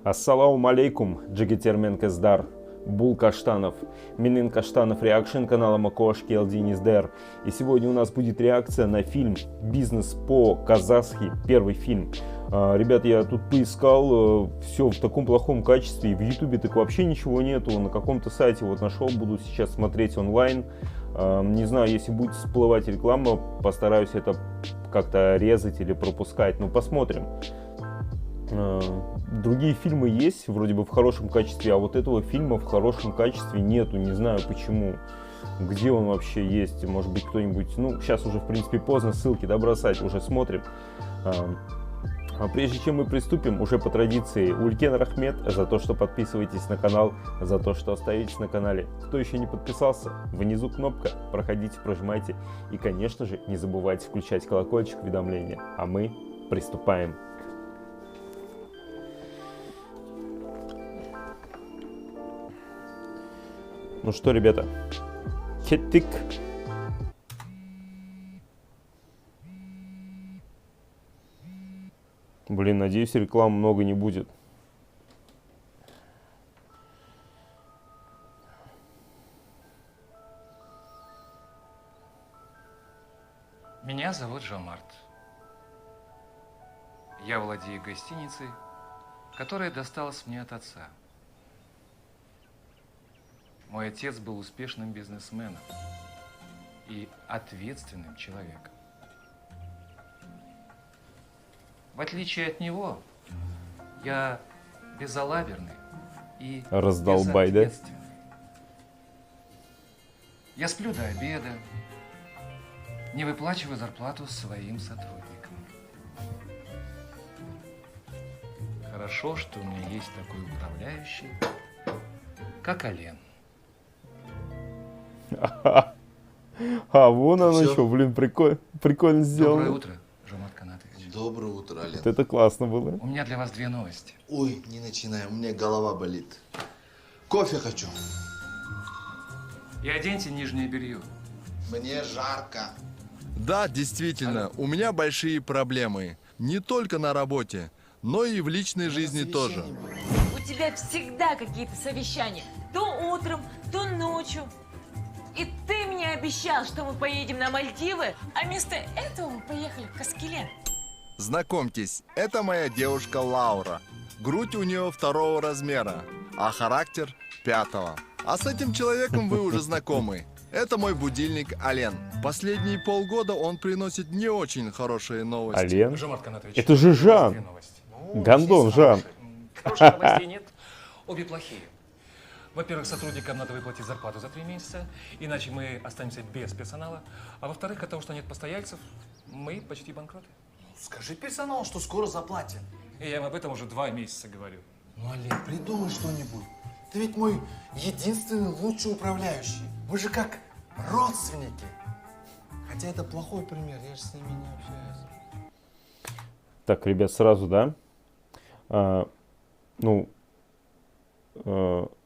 Ассаламу алейкум, Джигитермен Кездар, Бул Каштанов, Минин Каштанов реакшн канала Макошки Элдиниздер. И сегодня у нас будет реакция на фильм «Бизнес по-казахски», первый фильм. Ребята, я тут поискал, все в таком плохом качестве, и в ютубе так вообще ничего нету, на каком-то сайте вот нашел, буду сейчас смотреть онлайн. Не знаю, если будет всплывать реклама, постараюсь это как-то резать или пропускать, ну посмотрим. Другие фильмы есть, вроде бы в хорошем качестве, а вот этого фильма в хорошем качестве нету, не знаю почему. Где он вообще есть, может быть кто-нибудь, ну сейчас уже в принципе поздно ссылки бросать, уже смотрим. А прежде чем мы приступим, уже по традиции, Улькен Рахмет за то, что подписываетесь на канал, за то, что остаетесь на канале. Кто еще не подписался, внизу кнопка, проходите, прожимайте. И, конечно же, не забывайте включать колокольчик уведомления. А мы приступаем. Ну что, ребята, кеттик. Блин, надеюсь, рекламы много не будет. Меня зовут Жомарт. Я владею гостиницей, которая досталась мне от отца. Мой отец был успешным бизнесменом и ответственным человеком. В отличие от него, я безалаберный и Раздолбай, да? безответственный. Я сплю до обеда, не выплачиваю зарплату своим сотрудникам. Хорошо, что у меня есть такой управляющий, как Ален. А вон оно что, блин, прикольно сделано. Доброе утро, Жомарт Канатович. Доброе утро, Ален. Вот это классно было. У меня для вас две новости. Ой, не начинай, у меня голова болит. Кофе хочу. И оденьте нижнее белье. Мне жарко. Да, действительно, у меня большие проблемы. Не только на работе, но и в личной жизни тоже. У тебя всегда какие-то совещания. То утром, то ночью. И ты мне обещал, что мы поедем на Мальдивы, а вместо этого мы поехали в Каскелен. Знакомьтесь, это моя девушка Лаура. Грудь у нее 2-го размера, а характер 5-го. А с этим человеком вы уже знакомы. Это мой будильник Ален. Последние полгода он приносит не очень хорошие новости. Ален? Жомарт Канатович. Это же у вас Жан. две новости. Гондон Жан. Хороших новостей нет. Обе плохие. Во-первых, сотрудникам надо выплатить зарплату за 3 месяца, иначе мы останемся без персонала. А во-вторых, от того, что нет постояльцев, мы почти банкроты. Скажи персоналу, что скоро заплатим. И я им об этом уже 2 месяца говорю. Ну, Олег, придумай что-нибудь. Ты ведь мой единственный лучший управляющий. Мы же как родственники. Хотя это плохой пример, я же с ними не общаюсь. Так, ребят, сразу, да?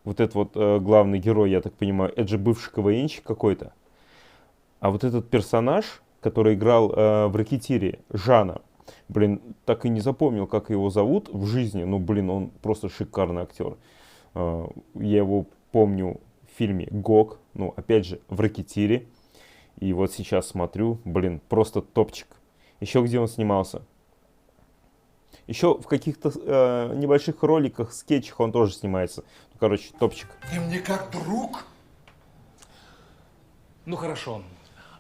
Вот этот вот главный герой, я так понимаю, это же бывший КВНщик какой-то. А вот этот персонаж, который играл в «Ракетире», Жана, блин, так и не запомнил, как его зовут в жизни. Ну, блин, он просто шикарный актер. Я его помню в фильме «Гог», ну, опять же, в «Ракетире». И вот сейчас смотрю, блин, просто топчик. Еще где он снимался? Еще в каких-то небольших роликах, скетчах он тоже снимается. Ну, короче, топчик. Ты мне как друг? Ну хорошо.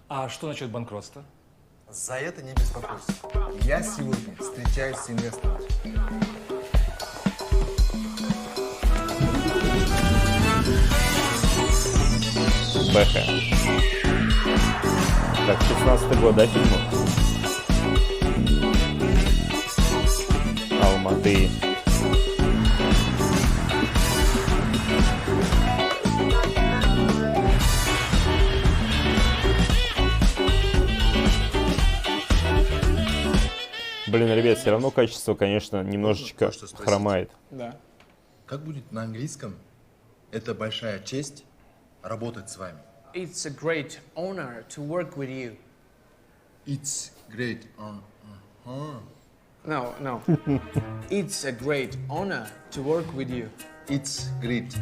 А что насчет банкротства? За это не беспокойся. Я сегодня встречаюсь с инвестором. Бэха. Так, 16-й год, да, фильма? Алматы. Блин, ребят, все равно качество, конечно, немножечко кое-что спросить? хромает. Да. Как будет на английском? Это большая честь работать с вами. It's a great honor to work with you. It's great. No, no. It's a great honor to work with you. It's great.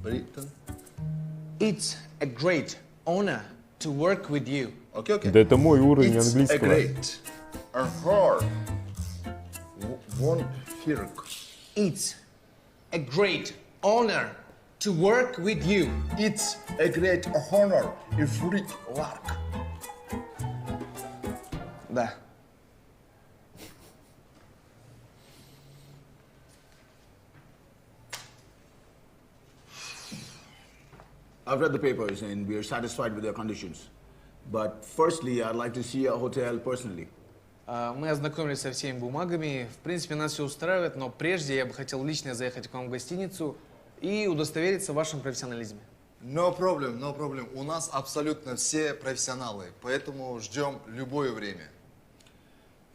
Britain. It's a great honor to work with you. Окей, окей. Да это мой уровень It's a английского. great. Hard. One firk. It's a great honor to work with you. It's a great honor и фрик ларк. Да. I've read the papers and we are satisfied with their conditions. But firstly, I'd like to see a hotel personally. Мы ознакомились со всеми бумагами. В принципе, нас все устраивает, но прежде я бы хотел лично заехать к вам в гостиницу и удостовериться в вашем профессионализме. No problem, no problem. У нас абсолютно все профессионалы, поэтому ждем любое время.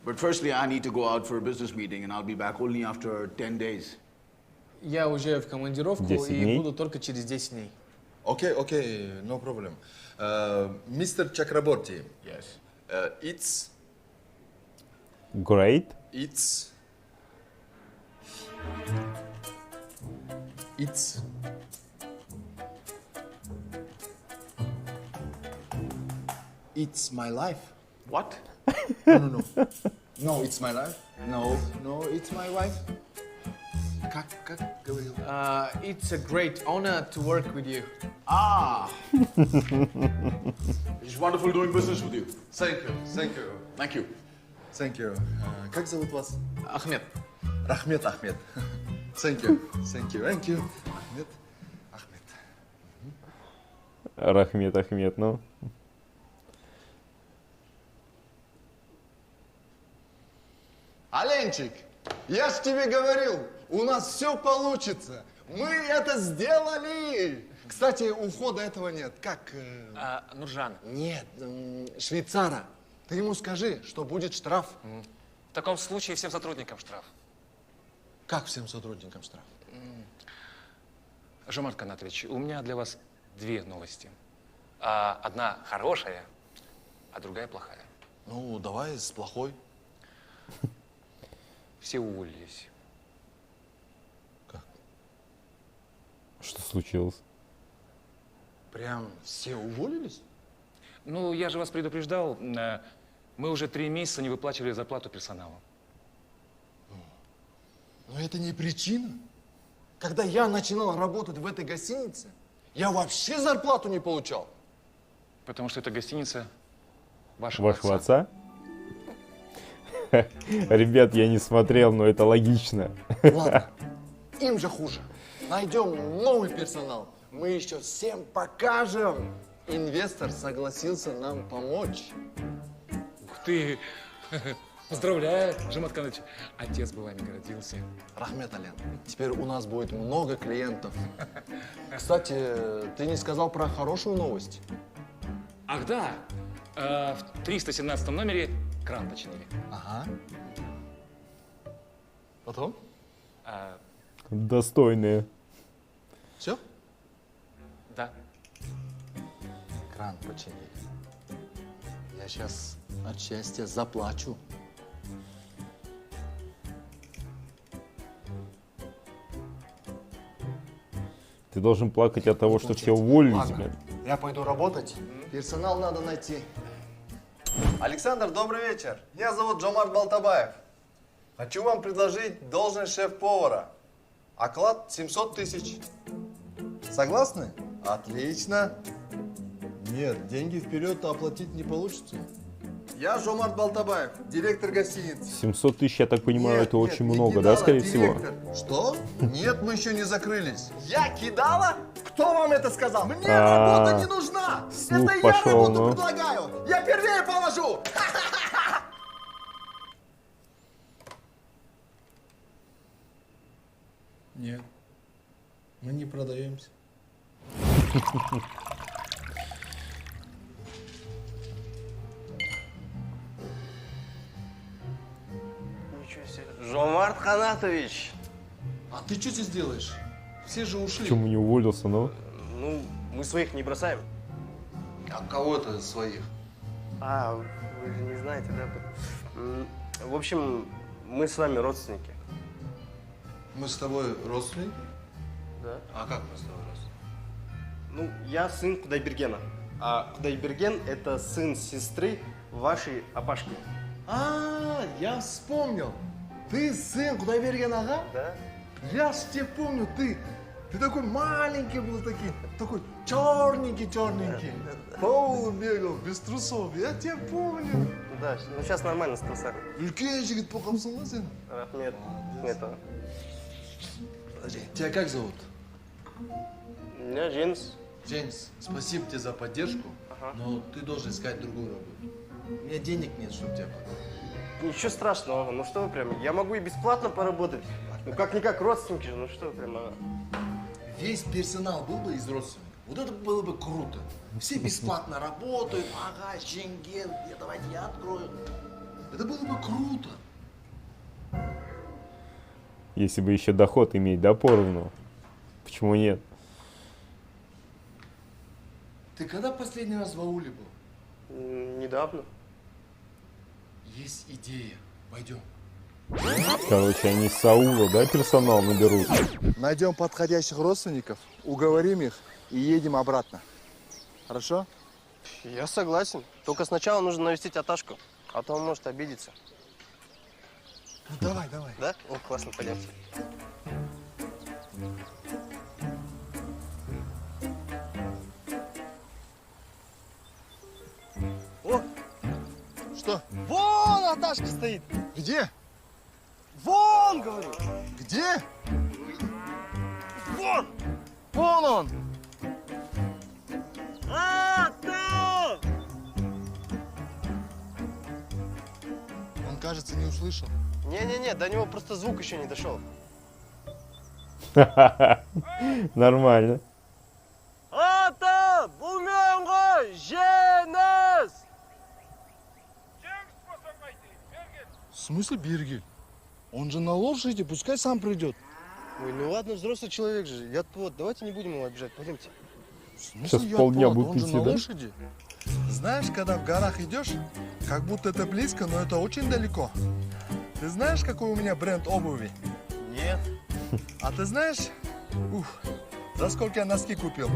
But firstly, I need to go out for a business meeting and I'll be back only after 10 days. Я уезжаю в командировку 10 и дней? буду только через 10 дней. Окей, окей, no problem. Мистер Чакраборти, Yes. it's Great. It's my life. What? No, it's my life. No. No, it's my wife. Как говорил? It's a great honor to work with you. Ah! It's wonderful doing business with you. Thank you, thank you, Thank you. thank you. Как зовут вас? Ахмед. Рахмет Ахмед. Thank you, thank you, thank you. Ахмед, Ахмед. Рахмет, Ахмед, ну. Оленчик, я ж тебе говорил, у нас все получится. Мы это сделали. Кстати, ухода этого нет. Как? Нуржан, Нет, швейцара. Ты ему скажи, что будет штраф. в таком случае всем сотрудникам штраф. Как всем сотрудникам штраф? Жомарт Канатович, у меня для вас две новости. Одна хорошая, а другая плохая. Ну, давай с плохой. Все уволились. Что случилось? Прям все уволились? Ну, я же вас предупреждал, мы уже 3 месяца не выплачивали зарплату персоналу. Но это не причина. Когда я начинал работать в этой гостинице, я вообще зарплату не получал. Потому что это гостиница вашего Вашего отца? Ребят, я не смотрел, но это логично. Ладно, им же хуже. Найдем новый персонал. Мы еще всем покажем. Инвестор согласился нам помочь. Ух ты! Поздравляю, Жомарт Канатович. Отец бы вами гордился. Рахмет, Ален, теперь у нас будет много клиентов. Кстати, ты не сказал про хорошую новость. Ах да, в 317 номере кран починили. Ага. Потом? Достойные. Все? Да. Кран починили. Я сейчас от счастья заплачу. Ты должен плакать от того, что все уволились, Ладно, блин. я пойду работать. Персонал надо найти. Александр, добрый вечер. Меня зовут Жомарт Балтабаев. Хочу вам предложить должность шеф-повара. Оклад 700 тысяч. Согласны? Отлично. Нет, деньги вперед оплатить не получится. Я Жомарт Балтабаев, директор гостиницы. 700 тысяч, я так понимаю, Нет, это нет, очень не много, кидала, да, скорее всего? директор. Что? Нет, мы еще не закрылись. Я кидала? Кто вам это сказал? Мне А, работа не нужна! слух Это я пошел, работу ну. предлагаю! Я первее положу! Нет, мы не продаемся. Ничего себе. Жомарт Канатович. А ты что здесь делаешь? Все же ушли. Почему не уволился, ну? Ну, мы своих не бросаем. А кого-то своих. А, вы же не знаете, да? В общем, Мы с вами родственники. Мы с тобой родственники? Да. А как мы с тобой родственники? Ну, я сын Кудайбергена. А Кудайберген – это сын сестры вашей Апашки. А, я вспомнил. Ты сын Кудайберген ага? Да? Я ж тебя помню, ты такой маленький был такой черненький. По улу бегал, без трусов. Я тебя помню. Да, ну сейчас нормально с трусами. Үлкен жігіт болғансың ғой сен? Рахмет. Это. Подожди, тебя как зовут? Меня Джеймс. Джеймс, спасибо тебе за поддержку, но ты должен искать другую работу. У меня денег нет, чтобы тебя подать. Ничего страшного, ну что вы прям, я могу и бесплатно поработать. Ну как-никак родственники же, ну что вы прям. Весь персонал был бы из родственников. Вот это было бы круто. Все бесплатно работают, ага, Шенген, давайте я открою. Это было бы круто. Если бы еще доход иметь, да, поровну. Почему нет? Ты когда последний раз в ауле был? Недавно. Есть идея. Пойдем. Короче, они с аула, да, персонал наберут? Найдем подходящих родственников, уговорим их и едем обратно. Хорошо? Я согласен. Только сначала нужно навестить Аташку, а то он может обидеться. Ну давай. Да? О, классно, пойдемте. О! Что? Вон Аташка стоит! Где? Вон, говорю! Где? Вон! Вон он! А, там! Он, кажется, не услышал. Не-не-не, до него просто звук еще не дошел. Нормально. Ата! Бумянго! Женес! В смысле Бергель? Он же на лошади, пускай сам придет. Ой, ну ладно, взрослый человек же. Я вот, давайте не будем его обижать, пойдемте. Сейчас полдня будет он же идти, на да? лошади. Знаешь, когда в горах идешь, как будто это близко, но это очень далеко. Ты знаешь, какой у меня бренд обуви? Нет. А ты знаешь, за сколько я носки купил?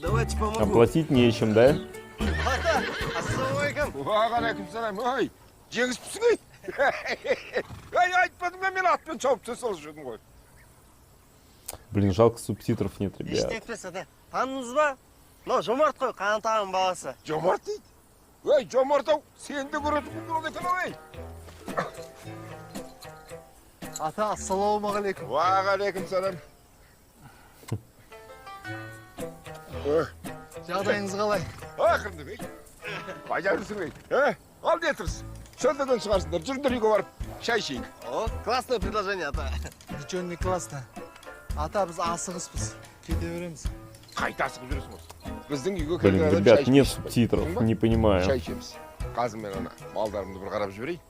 Давайте помогу. Оплатить нечем, да? Ата! Ассалаумалейкум! Уағалейкумсалам. Ой, жеңіспісің ей? Ай, айтпадым ба, мен атпен шауып салып жүрдім ғой. Блин, жалко, субтитров нет, Еште ребят. етпес, ата. Таныңыз ба? Мынау Жомарт қой, Қанатағының баласы. Жомарт дейді. Ой, Жомарт-ау, сені де көретін болды екен ой. Ата, ассалаумағалейкум. Уағалейкумсалам. Ой, Жағдайыңыз қалай? ақырды бей. Қайда жүрсің бей? Ал не тұрсың? Шөлдеден шығарсыңдар, жүріңдер үйге барып, шай ішейік. О, классное предложение, ата. Ничего не классно. Ата, біз асығыспыз. Кете береміз. Қайта асығып жүресің осы. Біздің үйге Блин, келген адам ребят, шай нет ішпейді. субтитров, Түсіндің ба? не понимаю. Шай ішеміз. Қазір мен ана малдарымды бір қарап жіберейін.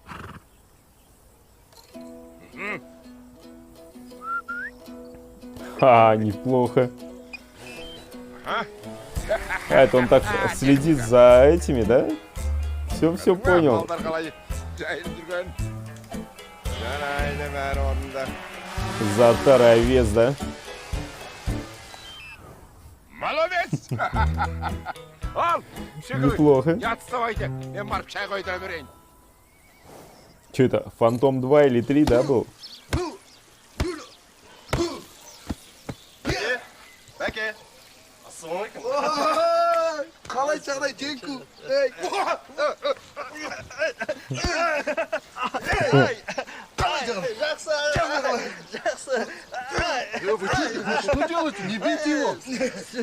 Неплохо. Ага. Это он так следит за этими, да? Все понял. Малдар қалай жайылып жүрген. Жарайды, бәрі орнында. За таровес, да? Молодец! Ал, Неплохо. ят вставайте, мен барып шай қойдыра берейін. Что это, Фантом 2 или 3, да, был? Бәке. Ассалаумалейкум. Қалай жағдай, Теңку? Жақсы. Жақсы. Что делаете? Не бейте его.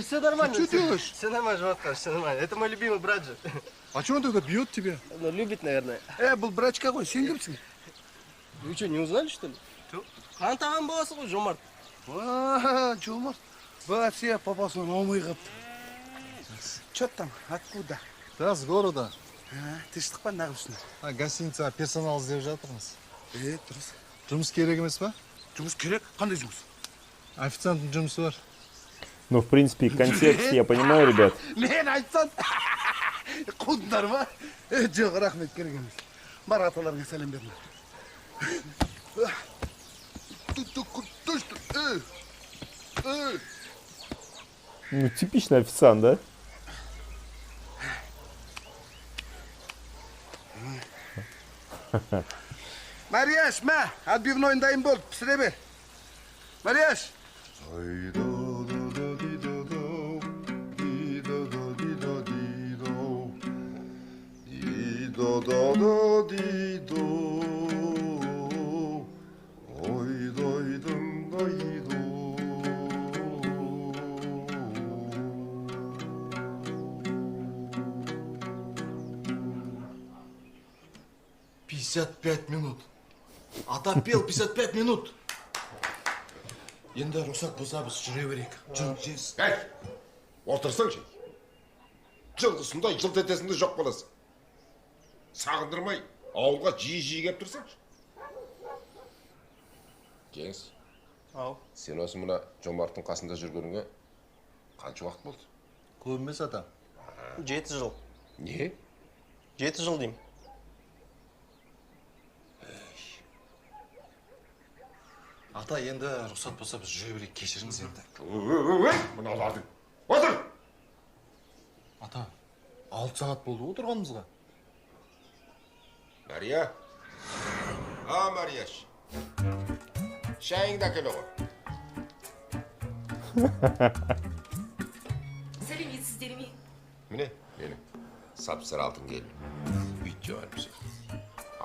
Все нормально. Что делаешь? Все нормально, Жматка, все нормально. Это мой любимый брат же. А что он тогда бьет тебя? Ну, любит, наверное. Был брач какой, сингерский? Вы что, не узнали, что ли? Қанатағының баласы ғой, Жомарт. Жомарт. Вообще попался на умы. Че там? Откуда? Да, с города. Тыныштық па нағылшын? Гостиница персонал іздеп жатырмыз. Дұрыс. Жұмыс керек емес па? Жұмыс керек? Қандай жұмыс? Официанттың жұмысы бар. Ну, в принципе, контекст я понимаю, ребят. Мен айтсам, қудыңдар ма? Жоқ, рахмет, керек емес. Бар аталарыңа сәлем беріңдер. Ну, типичный официант, да? Марияш, мә, отбивной дайын болды, пісіре бер. Марияш. минут. Отопел 55 минут. Енді рұқсат болса біз жүре берейік. Жез. Әй, отырсаңшы. Жылдысындай жылт етесіңді жоқ боласың. Сағындырмай, ауылға жиі кеп тұрсаңшы. Жеңіс. Ау. Сен осы мына Жомарттың қасында жүргеніңе қанша уақыт болды? Көп емес ата. 7 жыл. Не? 7 жыл деймін. Ата, енді рұқсат болса біз жүре берейік, кешіріңіз енді. Мыналардың. Отыр! Ата, 6 сағат болды отырғанымызға. Мария. Марияш. Шайыңды әкеле ғой. Сәлеметсіздер ме? Міне, менің сап-сары алтын келін. Үйт жауанымыз.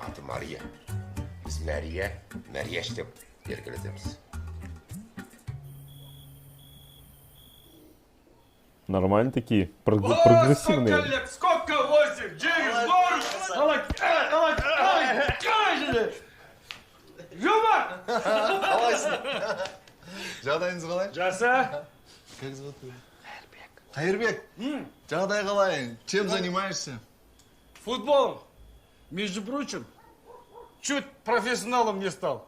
Аты Мария. Біз Марияш деп еркелетеміз. Нормально такие, прогрессивные. Сколько лет, сколько 8, 9, 10, Жома! Жағдайыңыз қалай? Жаса. Как зовут тебя? Хайырбек. Жағдай қалай? Чем занимаешься? Футболом. Между прочим, чуть профессионалом не стал.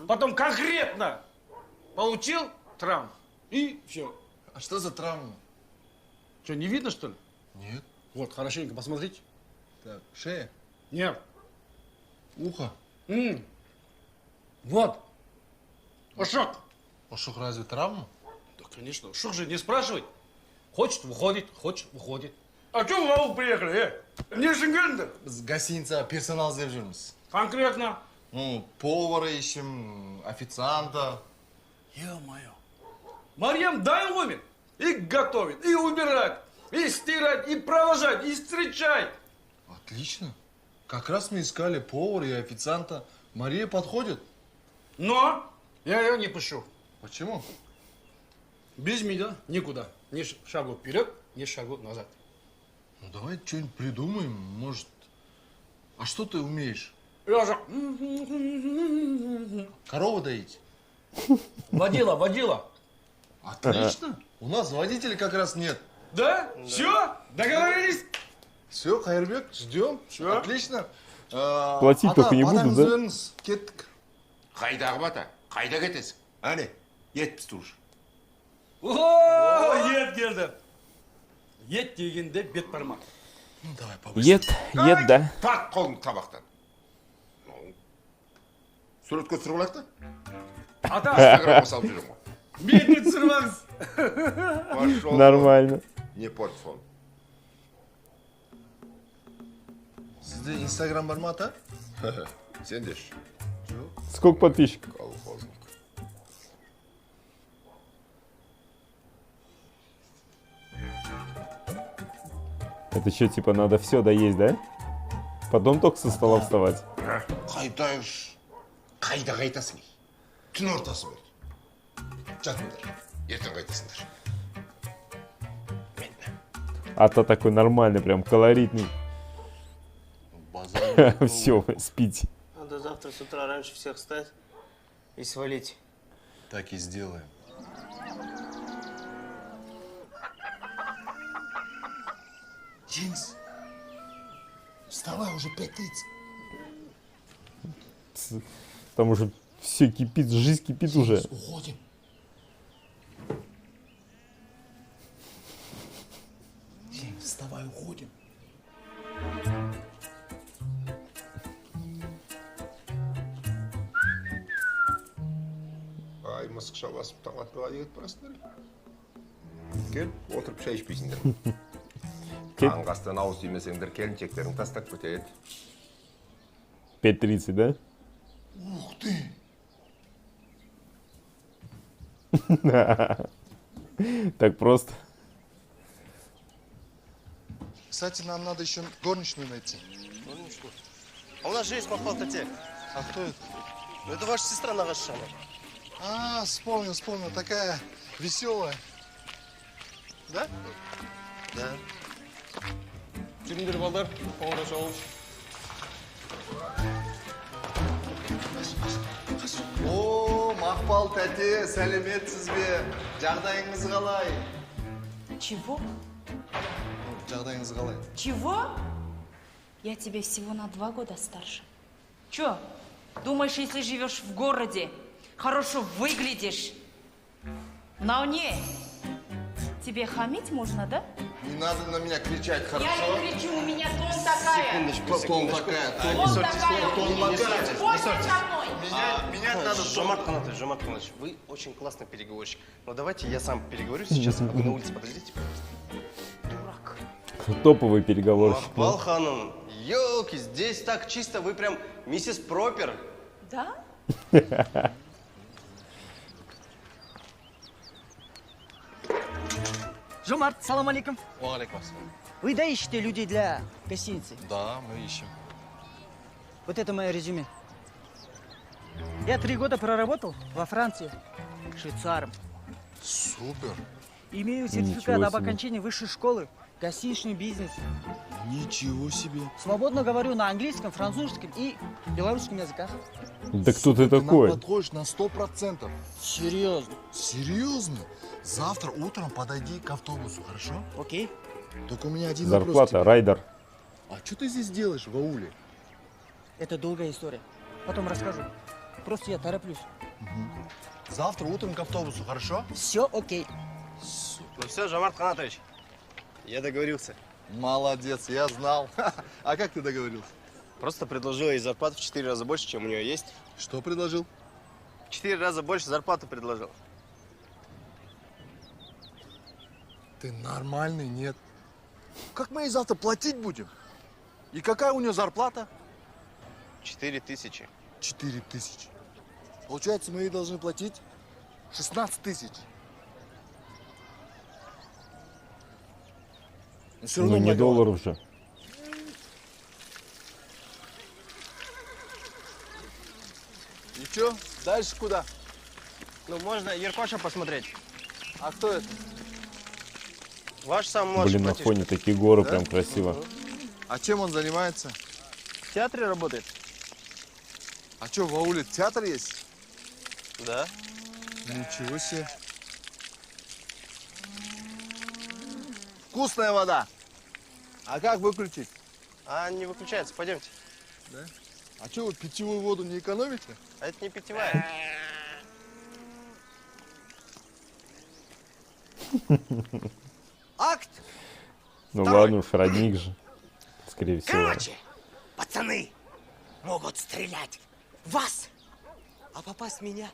Потом конкретно получил травму. И все. А что за травма? Что, не видно, что ли? Нет. Вот, хорошенько посмотрите. Так, шея? Нет. Ухо? Вот. Ушок. Ушок разве травма? Да, конечно. Ушок же не спрашивать. Хочет, выходит, выходит. А что в аул приехали, Не Шенгельдер. Біз гостиница персонал іздеп жүрміз. Конкретно? Ну, повара ищем, официанта. Ё-моё. Марьям дай умен. И готовит, и убирать, и стирать, и провожать, и встречать. Отлично. Как раз мы искали повара и официанта. Мария подходит. Но я ее не пущу. Почему? Без меня никуда. Ни шагу вперед, ни шагу назад. Ну, давай что-нибудь придумаем, может. А что ты умеешь? Я же... Корову доить? Водила. Отлично. У нас водителей как раз нет. Да? Все? Договорились? Все, Хайырбек, ждем. Все. Отлично. Платить только не буду, да? Кеттік. Қайдағы бата? Қайда кетесің? Әне, ет пісті уже. О, ет келді. Ет дегенде бет бармақ. Ну, давай побыстрее. Ет, да. Тарт қолыңды табақтан. Суретке түсіріп алайық та? Ата, Инстаграмға салып жүрем ғой. бетіне түсірмаңыз. Пошел. Нормально. Не порть фон. Сізде Инстаграм бар ма, ата? Сен деші. Сколько подписчиков? Колхозник. Это что, типа, надо все доесть, да? Потом только со стола вставать. Қайда қайтасың? Түн ортасы болды. Жатыңдар. Ертең қайтасыңдар. А-то такой нормальный, прям колоритный. Все, спите. Надо завтра с утра раньше всех встать и свалить. Так и сделаем. Джинс, вставай, уже 5:30. Там уже все кипит, жизнь кипит уже. Уходим. Джинс, вставай, уходим. Ай, мысықша басып тағат қыла дегет барасыңдар. Кел, отырып шай ішпейсіңдер. Қаңғастан ауыз тимесеңдер, келіншектерін тастап кетеді. 5:30, да? Ух ты! Так просто. Кстати, нам надо еще горничную найти. Горничную? А у нас же есть Махпал Тате. А кто это? Ну, это ваша сестра Нагашана. А, вспомнил. Такая веселая. Да? Да. Жүріңдер балдар, қоңырау шалу. О, Мақпал тәте, сәлеметсіз бе? Жағдайыңыз қалай? Чего? Жағдайыңыз қалай? Чего? Я тебе всего на 2 года старше. Чё? Думаешь, если живешь в городе, хорошо выглядишь, на мне тебе хамить можно, да? Не надо на меня кричать, хорошо? Я не кричу, у меня тон такая. Тон такая. Меня надо... Жомарт Канатович, вы очень классный переговорщик. Но давайте я сам переговорю сейчас, а вы на улице подождите, пожалуйста. Топовый переговорщик. Махпал Ханым, елки, здесь так чисто, вы прям миссис Пропер. Да? Жомарт, салам алейкум. Алейкум ассалам. Вы да ищете людей для гостиницы? Да, мы ищем. Вот это мое резюме. Я 3 года проработал во Франции швейцаром. Супер. Имею Ничего сертификат об себе. окончании высшей школы, гостиничный бизнес. Ничего себе. Свободно говорю на английском, французском и белорусском языках. Да кто ты такой? Ты нам подходишь на 100%. Серьезно? Серьезно? Завтра утром подойди к автобусу, хорошо? Окей. Только у меня один вопрос. к Зарплата, тебе. райдер. А что ты здесь делаешь в ауле? Это долгая история. Потом расскажу. Просто я тороплюсь. Завтра утром к автобусу, хорошо? Все окей. Ну все, Жомарт Канатович, я договорился. Молодец, я знал. А как ты договорился? Просто предложил ей зарплату в 4 раза больше, чем у нее есть. Что предложил? В 4 раза больше зарплату предложил. Ты нормальный, нет? Как мы ей завтра платить будем? И какая у нее зарплата? 4000. 4000. Получается, мы ей должны платить 16 000. Но всё равно Ну, не многовато. долларов же. И чё? Дальше куда? Ну, можно Еркоша посмотреть. А кто это? Ваш самый младший Блин, на братишка. фоне такие горы, Да? прям красиво. А чем он занимается? В театре работает? А чё, в ауле театр есть? Да. Ничего себе. Вкусная вода. А как выключить? А не выключается, пойдемте. Да? А чё, вы питьевую воду не экономите? А это не питьевая. Акт! Ну ладно уж, родник же. Скорее всего. Короче, пацаны могут стрелять в вас, а попасть в меня.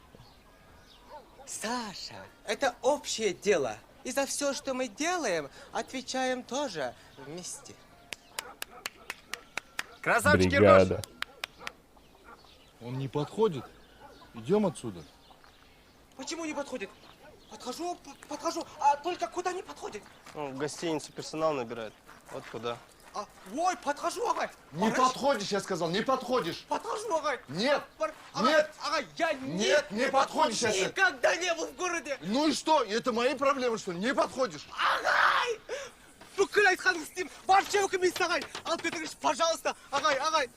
Саша, это общее дело. И за все, что мы делаем, отвечаем тоже вместе. Красавчик Бригада. Он не подходит. Идем отсюда. Почему не подходит? Подхожу, а только куда не подходит? Ну, в гостиницу персонал набирает. Вот куда. Ой, подхожу, агай. Не подходишь, я сказал, не подходишь. Подхожу, агай. Нет, Агай, нет. Агай, я Нет, не подходишь, я сказал. никогда не был в городе. Ну и что? Это мои проблемы, что ли? Не подходишь. Агай! Бүкіл айтқан істеймін. Бар жеукі агай. Алып кетіңізші, пожалуйста. Агай. Агай,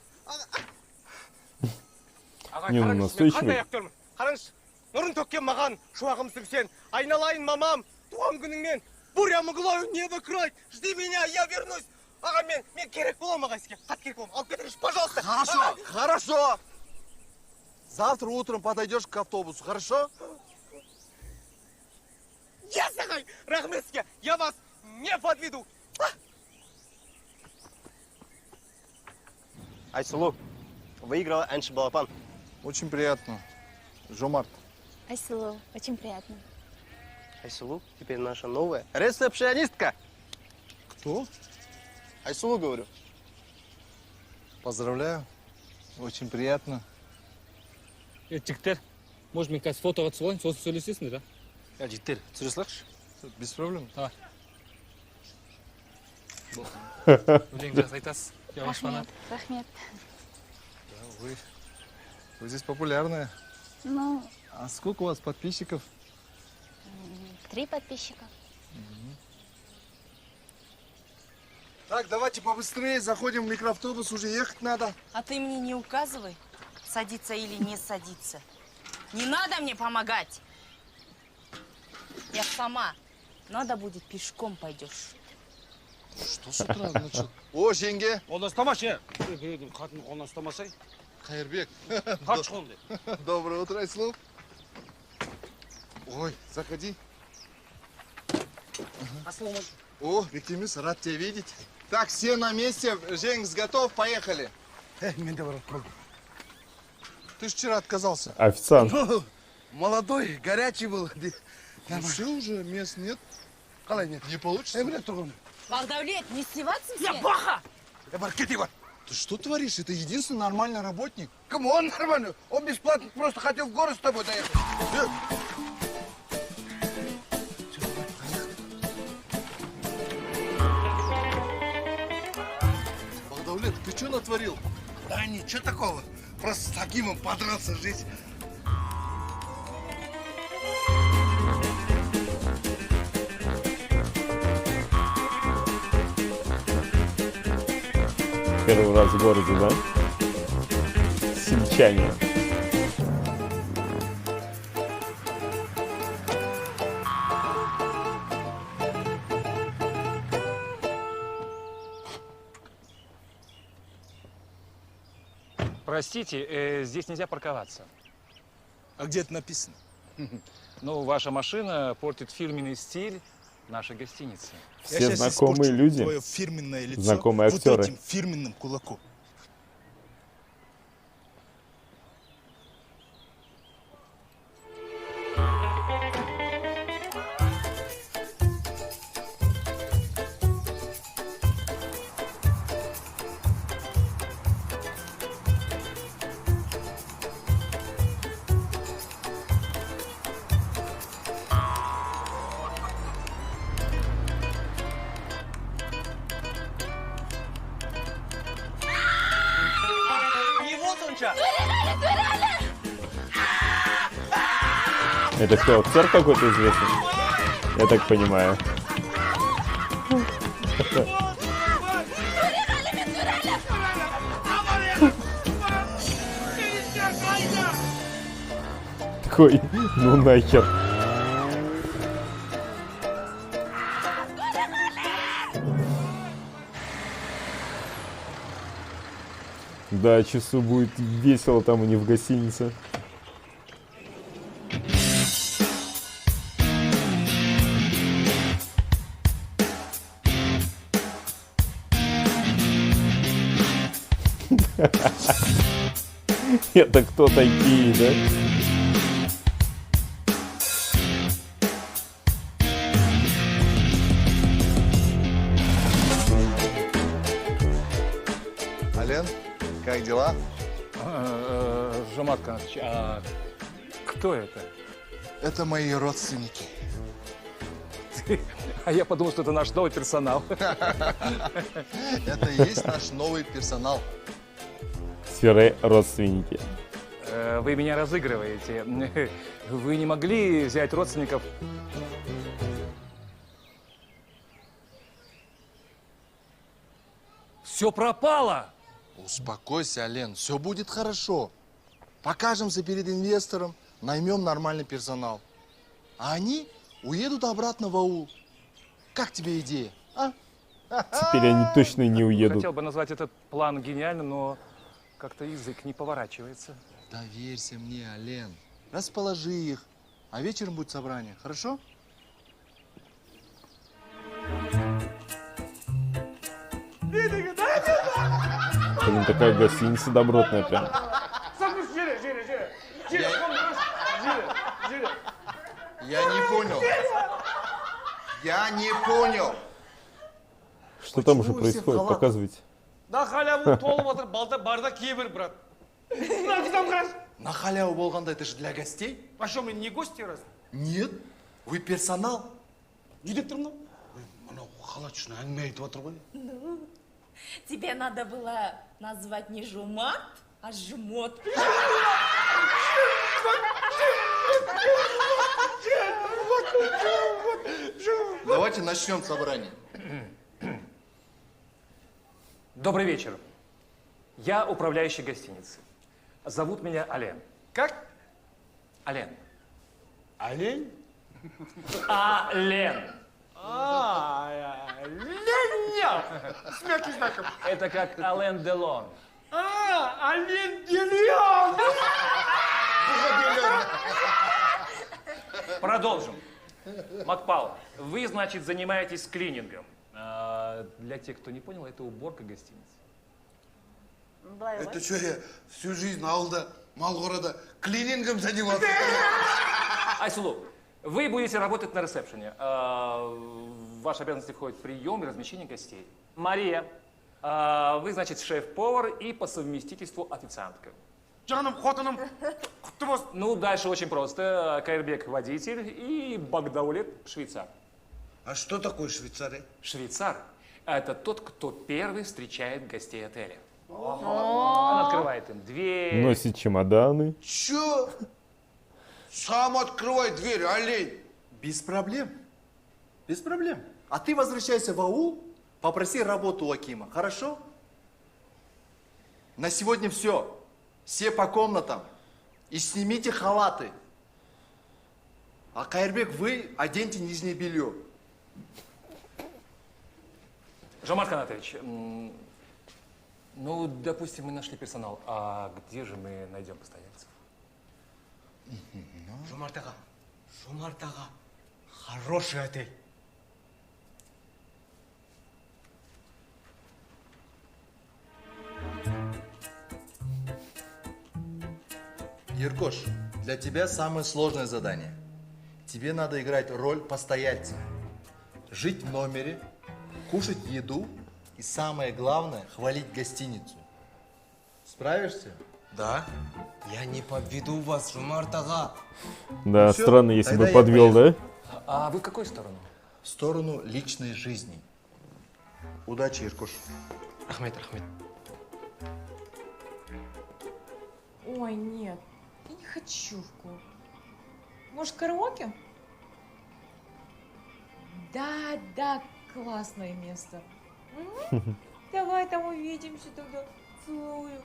Не, ну қараңызшы, мен настойчивый. қандай актермін. Қараңызшы, нұрын төккен маған, шуағымсың сен. Айналайын, мамам, туған күніңмен. Буря мглою небо крой. Жди меня, я вернусь. Ага, мен керек боламын ағай сізге. Қат керек боламын. Алып кетіңізші, пожалуйста. Хорошо, Агай. хорошо. Завтра утром подойдешь к автобусу, хорошо? Yes, агай, рахмет сізге. Я вас не подведу. Айсулу, выиграла Энши Балапан. Очень приятно. Жомарт. Айсулу, очень приятно. Айсулу теперь наша новая ресепшионистка. Кто? Айсулу, говорю. Поздравляю. Очень приятно. Жігіттер, може мен қазір фотоға түсіп алайын, сосын сөйлесесіңдер, а? Жігіттер, түсіре салайықшы. Без проблем. Давай. Өлең жаз айтасыз. Я ваш фанат. Рахмет. Вы здесь популярная. Ну, А сколько у вас подписчиков? 3 подписчика. Так, давайте побыстрее, заходим в микроавтобус, уже ехать надо. А ты мне не указывай, садиться или не садиться. Не надо мне помогать. Я сама. Надо будет, пешком пойдешь. Что с утра начал? О, жеңге. Оны ұстамашы, е. Біреудің қатын оны ұстамасай. Хайырбек. Қат шығын де. Доброе утро, Айсулу. Ой, заходи. О, Бектемис, рад тебя видеть. Так, все на месте. Жеңс готов, поехали. Ты же вчера отказался. Официант. Ну, молодой, горячий был. Ну, все уже, мест нет. Не получится? Багдавлет, не сливаться все? Я баха! Ты что творишь? Это единственный нормальный работник. Кому он нормально? Он бесплатно просто хотел в город с тобой доехать. Багдавлет, ты что натворил? Да ничего такого. Просто с таким подрался жить. Первый раз в городе, да? Сельчане. Простите, здесь нельзя парковаться. А где это написано? Ну, ваша машина портит фирменный стиль нашей гостиницы. Все знакомые люди, твое фирменное лицо знакомые актеры. вот этим фирменным кулаком. И вот он ча. Это кто, актер какой-то известный? Я так понимаю. Такой, ну нахер. Да, часу будет весело там у них в гостинице. Это кто такие, да? Ален, как дела? Жомарт Канатович, а кто это? Это мои родственники. А я подумал, что это наш новый персонал. Это и есть наш новый персонал. Сферы родственники. Вы меня разыгрываете. Вы не могли взять родственников? Все пропало! Успокойся, Ален, все будет хорошо. Покажемся перед инвестором, наймем нормальный персонал. А они уедут обратно в аул. Как тебе идея, а? Теперь они точно не уедут. Хотел бы назвать этот план гениальным, но как-то язык не поворачивается. Доверься мне, Ален. Расположи их. А вечером будет собрание, хорошо? Блин, такая гостиница добротная прям. Жире. Я не понял. Я не понял. Что там уже вы все в происходит? халатах? Показывайте. На халяву толып отыр, барда кие бер, брат. На кітап қаз. На халяву болғанда это же для гостей? А что, мы не гости раз? Нет. Вы персонал. Не деп тұрмын? Мынау халат үшін әңгіме айтып отыр ғой. Тебе надо было назвать не Жумат, а Жмот. Давайте начнем собрание. Добрый вечер. Я управляющий гостиницы. Зовут меня Ален. Как? Ален. Олень? Ален. Леня! С мягким знаком. Это как Ален Делон. Олень Делион! Продолжим. Макпал, вы, значит, занимаетесь клинингом. Для тех, кто не понял, это уборка гостиницы. Это что, я всю жизнь ауылда, Малгорада клинингом занимался? Айсулу, вы будете работать на ресепшене. В ваши обязанности входит прием и размещение гостей. Мария, вы, значит, шеф-повар и по совместительству официантка. Жаным, хотыным, құтты болсын. Ну, дальше очень просто. Кайрбек водитель и Багдаулет швейцар. А что такое Швейцария? Швейцар – это тот, кто первый встречает гостей отеля. Он открывает им дверь. Носит чемоданы. Чё? Сам открывай дверь, олень. Без проблем. Без проблем. А ты возвращайся в аул, попроси работу у Акима, хорошо? На сегодня все. Все по комнатам. И снимите халаты. А Кайрбек, вы оденьте нижнее белье. Жомарт Канатович, ну, допустим, мы нашли персонал. А где же мы найдем постояльцев? Жомарт аға, хороший отель. Еркош, для тебя самое сложное задание. Тебе надо играть роль постояльца. Жить в номере, кушать еду и самое главное, хвалить гостиницу. Справишься? Да. Я не подведу вас, Жомарт аға. Да, Ну всё, странно, если тогда бы я подвел, да? А вы в какую сторону? В сторону личной жизни. Удачи, Еркош. Рахмет. Ой, нет, я не хочу в клуб. Может, караоке? Да, классное место. Давай там увидимся тогда. Целую.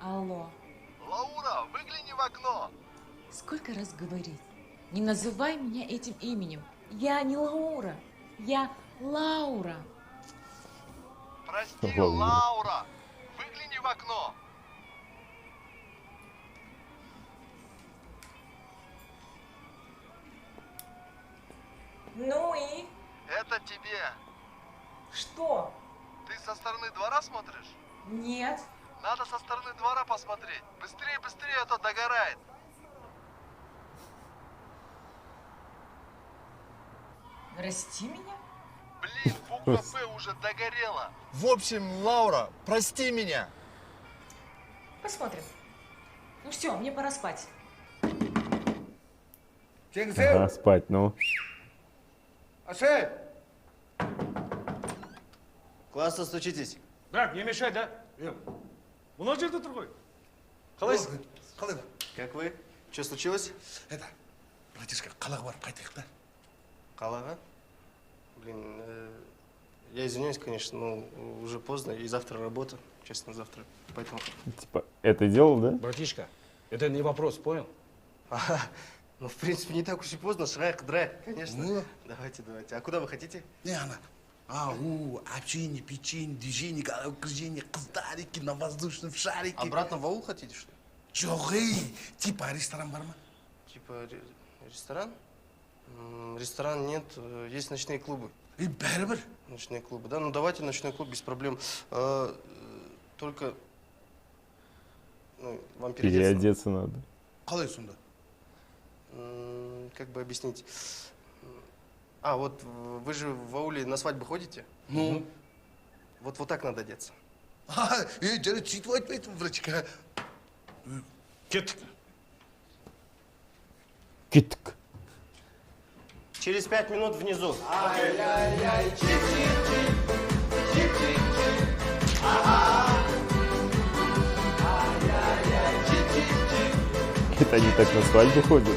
Алло. Лаура, выгляни в окно. Сколько раз говорить? Не называй меня этим именем. Я не Лаура. Я Лаура. Прости, Лаура. Выгляни в окно. Ну и? Это тебе. Что? Ты со стороны двора смотришь? Нет. Надо со стороны двора посмотреть. Быстрее, а то догорает. Прости меня? Блин, буква П уже догорела. В общем, Лаура, прости меня. Посмотрим. Ну все, мне пора спать. Ага, спать, ну. Ашей! Классно стучитесь. Брат, не мешай, да? Мына жерде тұр ғой. Қалайсың? Қалай? Как вы? Что случилось? Это, братишка, қалаға барып қайтайық та. Қалаға? Блин, я извиняюсь, конечно, но уже поздно, и завтра работа, честно, завтра, поэтому... Типа, это делал, да? Братишка, это не вопрос, понял? Ну, в принципе, не так уж и поздно, шрайк, драйк, конечно. Ну. Давайте. А куда вы хотите? Не, она. Общение, печенье, движение, головокружение, қыздарики на воздушном шарике. Обратно в аул хотите, что ли? Жоқ, типа ресторан бар ма? Типа ресторан? Ресторан нет, есть ночные клубы. И бербер? Ночные клубы, да? Ну давайте ночной клуб без проблем. Только вам Переодеться надо. Қалай сонда? Как бы объяснить? А, вот вы же в ауле на свадьбу ходите? Ну? Вот так надо одеться. Жарайды, сөйтіп айтпайтын, врачка. Кеттік. Кеттік. Через 5 минут внизу. Ай-яй-яй, чи-чи-чи, чи-чи-чи, ага. Ай-яй-яй, чи-чи-чи. Это они так на свадьбу ходят?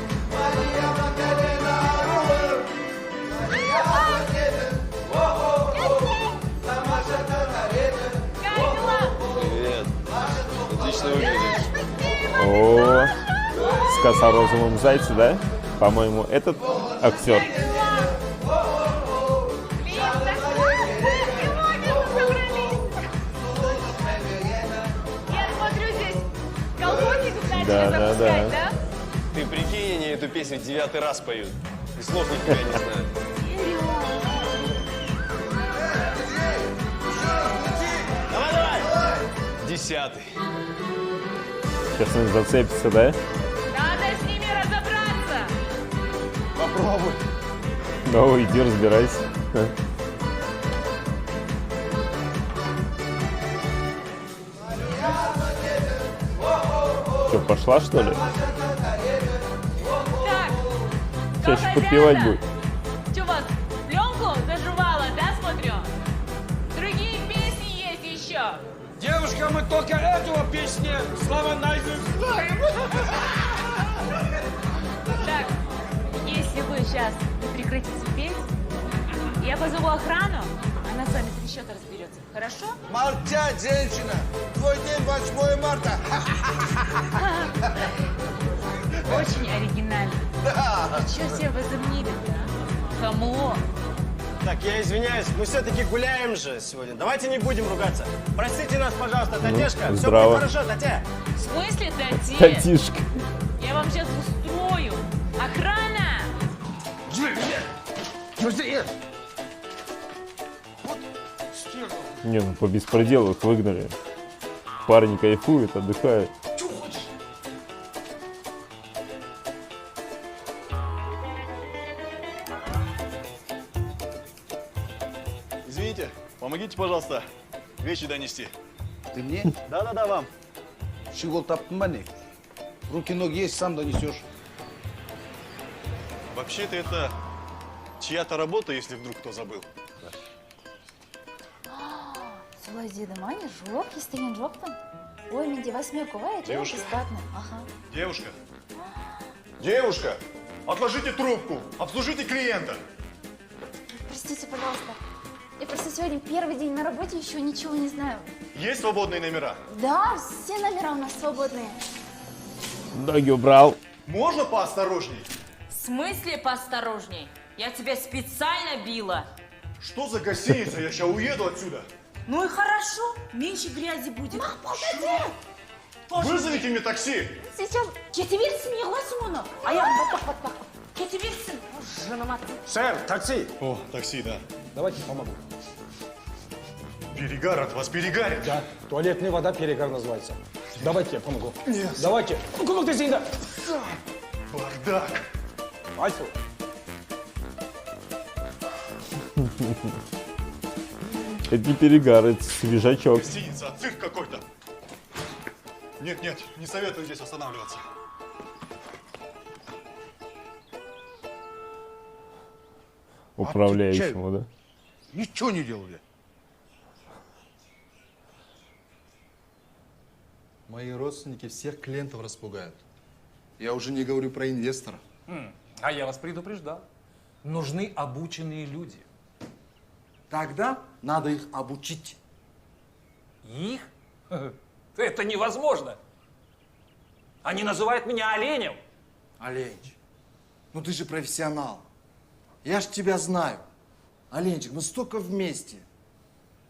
Привет. Отлично выглядишь. О, сказ о розовом зайце, да? По-моему, этот актер. Я смотрю, здесь колхозников начали Да. запускать, да? Ты прикинь, они эту песню 9-й раз поют. И слов нифига не знают. 10-й. Сейчас он зацепится, да? Надо с ними разобраться. Попробуй. Ну, иди разбирайся. Что, пошла, что ли? Так, Сейчас подпевать будет. что вас, пленку заживала, да, смотрю? Другие песни есть еще. Девушка, мы только этого песни слова наизусть знаем. Так, если вы сейчас не прекратите петь, я позову охрану, она с вами 3 счета разберется. Хорошо? Молчать, женщина! Твой день 8 марта! Очень оригинально. Да. Вы что себе возомнили-то? Хамло. Так, я извиняюсь, мы все-таки гуляем же сегодня. Давайте не будем ругаться. Простите нас, пожалуйста, Татешка. Все здраво. будет хорошо, Татя. В смысле, Тати? Татишка. Я вам сейчас устрою. Охрана! Не, ну по беспределу их выгнали. Парни кайфуют, отдыхают. Извините, помогите, пожалуйста, вещи донести. Ты мне? Да, вам. Щегол таптың ба не? Руки-ноги есть, сам донесешь. Вообще-то это чья-то работа, если вдруг кто забыл. Солай дедім, ане, жоқ, естіген жоқпын. Ой, менде 8 бар, әйтеуір Девушка. бесплатно. Ага. Девушка! Девушка! Отложите трубку! Обслужите клиента! Простите, пожалуйста. Я просто сегодня первый день на работе, еще ничего не знаю. Есть свободные номера? Да, все номера у нас свободные. Ноги убрал. Можно поосторожней? В смысле поосторожней? Я тебя специально била. Что за гостиница? Я сейчас уеду отсюда. Ну и хорошо, меньше грязи будет. Мам, погоди! Вызовите мне такси! Сейчас. Кете берсін, не қыласың оны. Аяғын баттақ. Кете берсін. Жыныма. Сэр, такси! О, такси, да. Давайте помогу. Перегар от вас, перегарит. Да, туалетная вода перегар называется. Давайте я помогу. Нет. Давайте. Ну, кому ты сюда? Бардак. Альфа. Это не перегар, это свежачок. Гостиница, цирк какой-то. Нет, не советую здесь останавливаться. Управляющему, да? Ничего не делали. Мои родственники всех клиентов распугают. Я уже не говорю про инвестора. А я вас предупреждал. Нужны обученные люди. Тогда надо их обучить. Их? Это невозможно. Они называют меня оленем. Оленчик, ну ты же профессионал. Я ж тебя знаю. Оленчик, мы столько вместе.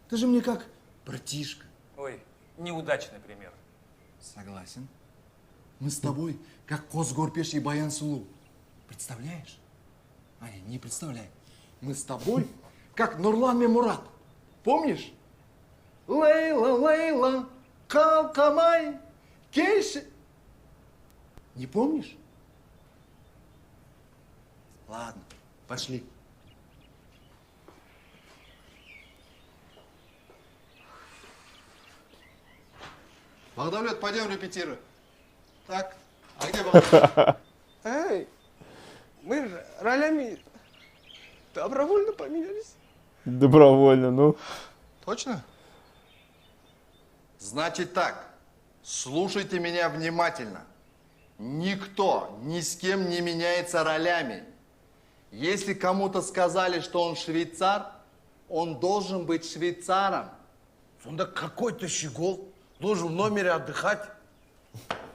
Ты же мне как братишка. Ой, неудачный пример. Аня, не представляй. Мы с тобой, как Нурлан Мемурат. Помнишь? Лейла, Лейла, Калкамай, Кейши. Не помнишь? Ладно, пошли. Багдавлет, пойдем репетируем. Так, а где Багдавлет? Эй, мы ролями добровольно поменялись. Добровольно, ну. Точно? Значит так, слушайте меня внимательно. Никто ни с кем не меняется ролями. Если кому-то сказали, что он швейцар, он должен быть швейцаром. Сонда какой ты щегол? Должен в номере отдыхать.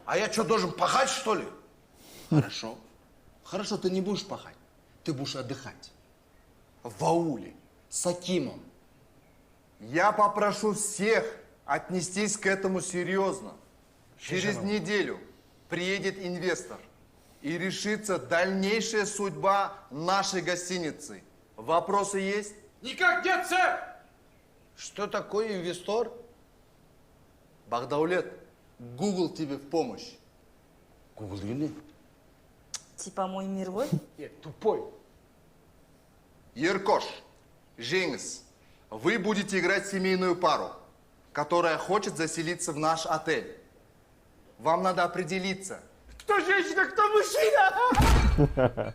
А я что, должен пахать, что ли? Хорошо. Хорошо, ты не будешь пахать. Ты будешь отдыхать. В ауле. С Акимом. Я попрошу всех отнестись к этому серьезно. Через неделю приедет инвестор и решится дальнейшая судьба нашей гостиницы. Вопросы есть? Никак нет, сэр! Что такое инвестор? Багдавлет, Google тебе в помощь. Google или? Типа мой мировой? Нет, тупой. Еркош, Жеңіс, вы будете играть семейную пару, которая хочет заселиться в наш отель. Вам надо определиться. Кто женщина, кто мужчина?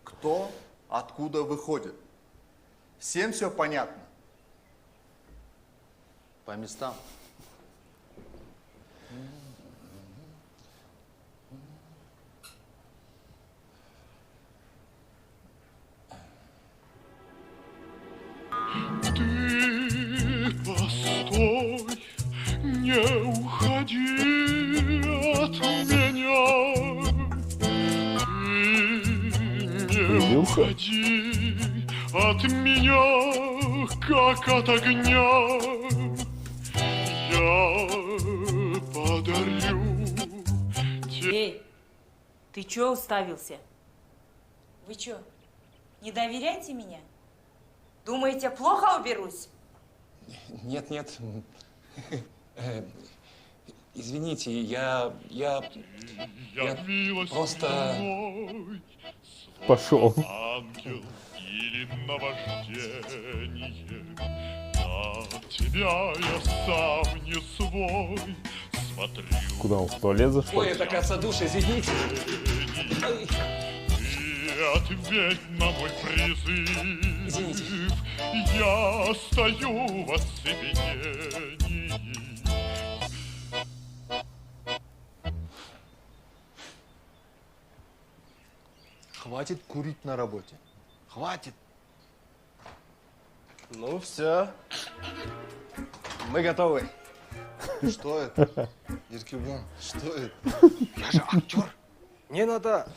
Кто, откуда выходит. Всем все понятно? По местам. Ты постой, не уходи от меня. Ты не уходи от меня, как от огня. Я подарю тебе... Эй, ты чё уставился? Вы чё, не доверяете меня? Думаете, плохо уберусь? Нет, нет. Извините, я просто... Пошел. Ангел или наваждение, на тебя я сам не свой, смотрю. Куда он, в туалет зашел? Ой, это кажется, душ, извините. И ответь на мой призыв. Извините. Я стою в оцепенении. Хватит курить на работе. Хватит. Ну все, мы готовы. Что это? Еркебулан, что это? Я же актер. Мне надо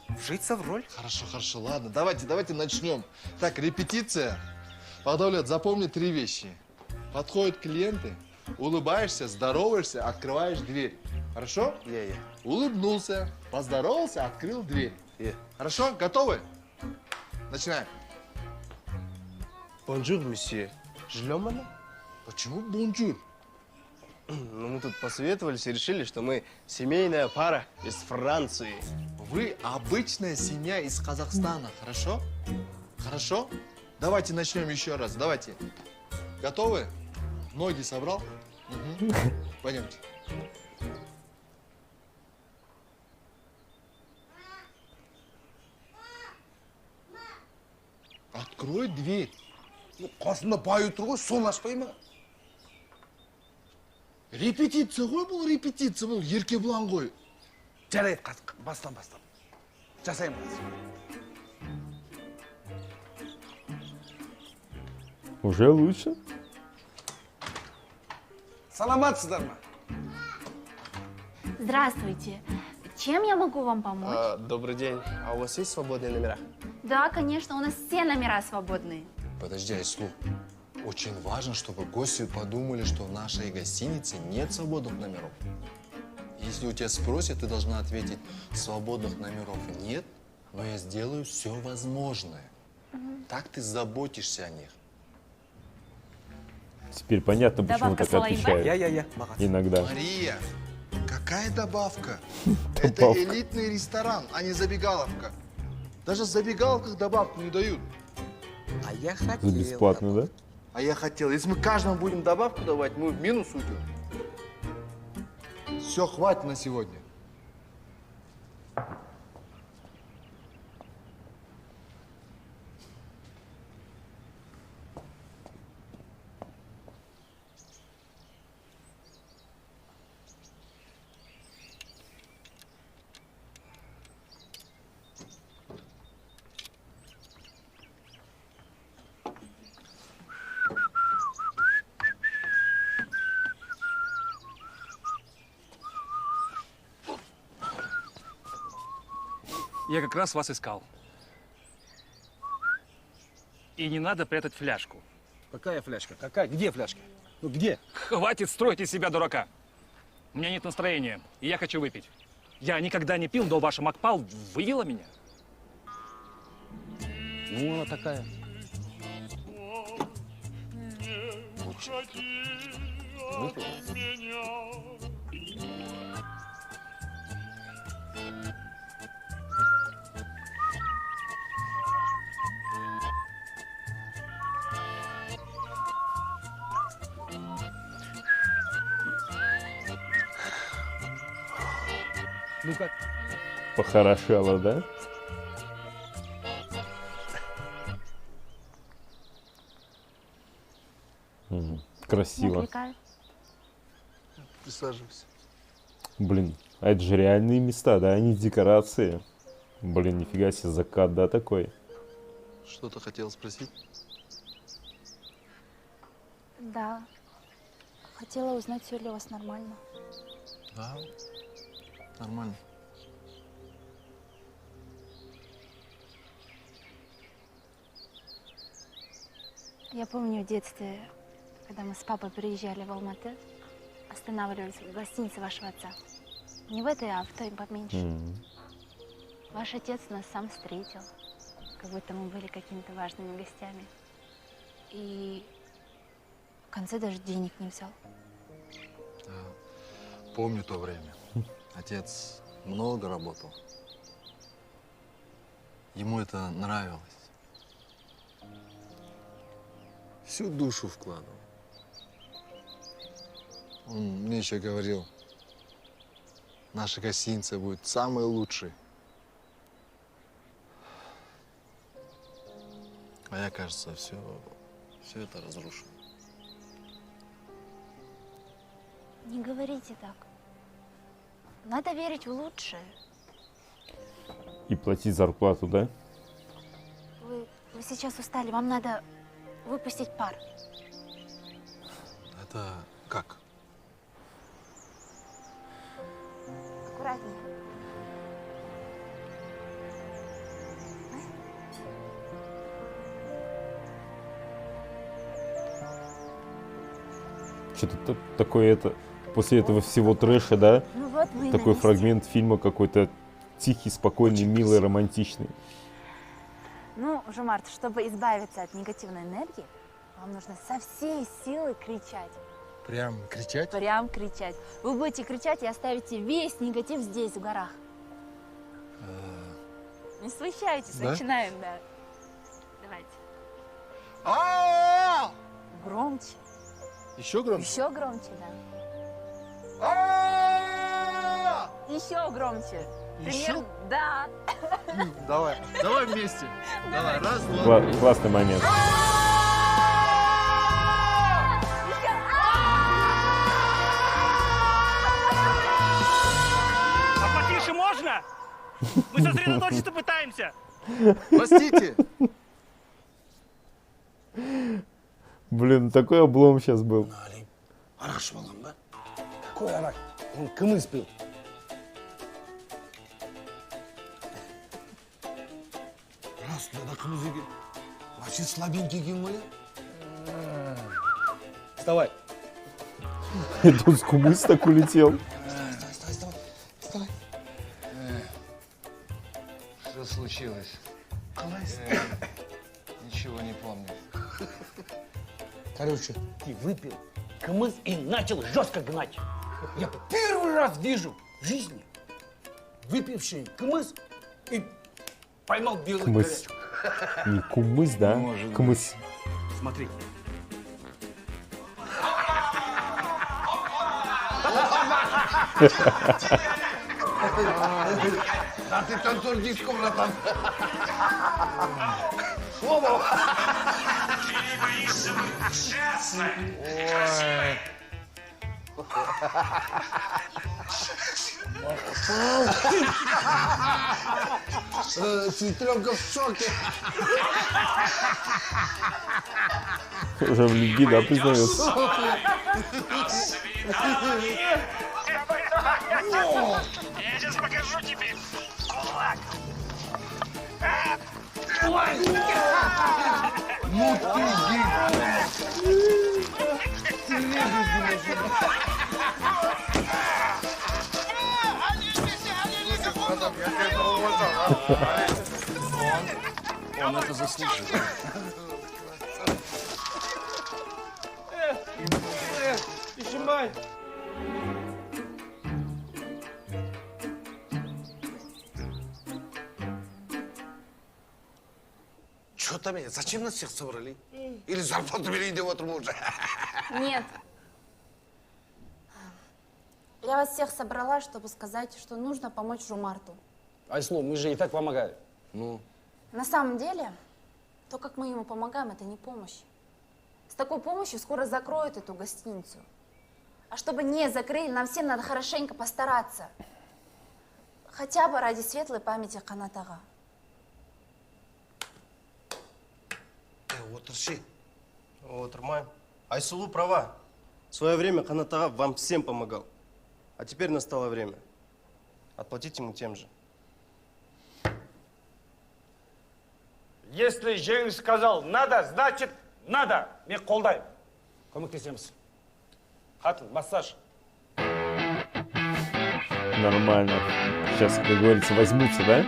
вжиться в роль. Хорошо, хорошо, ладно, давайте начнем. Так, репетиция. Багдавлет, запомни 3 вещи. Подходят клиенты, улыбаешься, здороваешься, открываешь дверь. Хорошо? Улыбнулся, поздоровался, открыл дверь. Хорошо? Готовы? Начинаем. Бонжур, месье. Шлемана? Почему бонжур? Ну, мы тут посоветовались и решили, что мы семейная пара из Франции. Вы обычная семья из Казахстана, хорошо? Хорошо? Давайте начнем еще раз, давайте. Готовы? Ноги собрал? Угу. Пойдемте. Открой дверь. Қасында бай отыр ғой, соны ашпай ма? Репетиция ғой бұл, репетиция бұл, Еркебулан ғой. Жарайды, қазір, бастан. Жасаймын қазір. Уже лучше? Саламатсыздар ма? Здравствуйте. Чем я могу вам помочь? Добрый день. А у вас есть свободные номера? Да, конечно, у нас все номера свободные. Подожди, Айслу. Очень важно, чтобы гости подумали, что в нашей гостинице нет свободных номеров. Если у тебя спросят, ты должна ответить: свободных номеров нет, но я сделаю все возможное. Так ты заботишься о них. Теперь понятно, почему так отвечают. Иногда. Мария, какая добавка? Это элитный ресторан, а не забегаловка. Даже в забегаловках добавку не дают. А я хотел. За бесплатно, да? А я хотел. Если мы каждому будем добавку давать, мы в минус уйдем. Все, хватит на сегодня. Я как раз вас искал. И не надо прятать фляжку. Какая фляжка? Какая? Где фляжка? Ну где? Хватит строить из себя дурака. У меня нет настроения, и я хочу выпить. Я никогда не пил, но ваша Макпал вывела меня. Ну, она такая. Выпила? Ну как? Похорошело, да? Красиво. Присаживайся. Блин, а это же реальные места, да? Они декорации. Блин, нифига себе, закат, да, такой? Что ты хотел спросить? Да. Хотела узнать, все ли у вас нормально. Да, нормально. Я помню в детстве, когда мы с папой приезжали в Алматы, останавливались в гостинице вашего отца. Не в этой, а в той поменьше. Ваш отец нас сам встретил, как будто мы были какими-то важными гостями. И в конце даже денег не взял. Помню то время. Отец много работал. Ему это нравилось. Всю душу вкладывал. Он мне еще говорил, наша гостиница будет самой лучшей. А я, кажется, все это разрушил. Не говорите так. Надо верить в лучшее. И платить зарплату, да? Вы сейчас устали, вам надо выпустить пар. Это как? Аккуратнее. Что-то такое это... После этого всего трэша, да? Ну вот мы и такой на месте. фрагмент фильма какой-то тихий, спокойный, милый, романтичный. Ну, Жомарт, чтобы избавиться от негативной энергии, вам нужно со всей силы кричать. Прям кричать? Прям кричать. Вы будете кричать и оставите весь негатив здесь, в горах. Не смущайтесь, Да? начинаем, да. Давайте. Громче. Еще громче? Еще громче, да. Еще громче. Еще? Примерно, да. Давай вместе. Давай, раз, два. Классный момент. А потише можно? Мы сосредоточиться пытаемся. Простите. Блин, такой облом сейчас был. Араш балам, да? Какой арак? Он кымыз пил. Раз, надо кымыз екен. Вообще слабенький екен ғой, иә? Вставай. Это он с кумыс так улетел. Вставай. Что случилось? Ничего не помню. Короче, ты выпил кмыз и начал жестко гнать. Я первый раз вижу в жизни выпивший кмыз и поймал белый Кмыз. горячку. Не кумыс, да? Кмыс. Смотри. Да ты танцор диско, братан. Сестренка в шоке. Уже в любви, да, признается? Я сейчас покажу тебе кулак. Ну ты Он это заслужил. Ишимай. Что там? Зачем нас всех собрали? Или зарплату бери, иди в отрубу уже? Нет. Я вас всех собрала, чтобы сказать, что нужно помочь Жумарту. Айслу, мы же и так помогали. Ну? На самом деле, то, как мы ему помогаем, это не помощь. С такой помощью скоро закроют эту гостиницу. А чтобы не закрыли, нам всем надо хорошенько постараться. Хотя бы ради светлой памяти Канатага. Отырши. Отырмай. Айсулу права. В свое время Канатага вам всем помогал. А теперь настало время. Отплатить ему тем же. Если Жеңіс сказал надо, значит надо. Мен қолдаймын. Көмектесеміз. Хатын, массаж. Нормально. Сейчас, как говорится, возьмутся, да?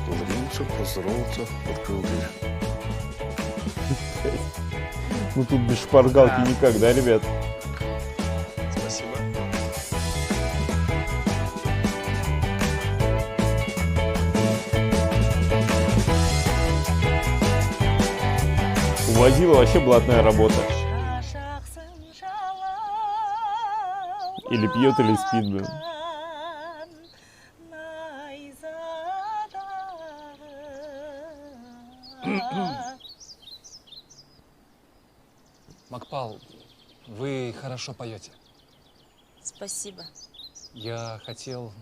Улыбнулся, поздоровался, открыл дверь. Ну тут без шпаргалки никак, да, ребят? Спасибо. У Вазила вообще блатная работа. Или пьет, или спит, блин. Макпал, вы хорошо поете. Спасибо. Я хотел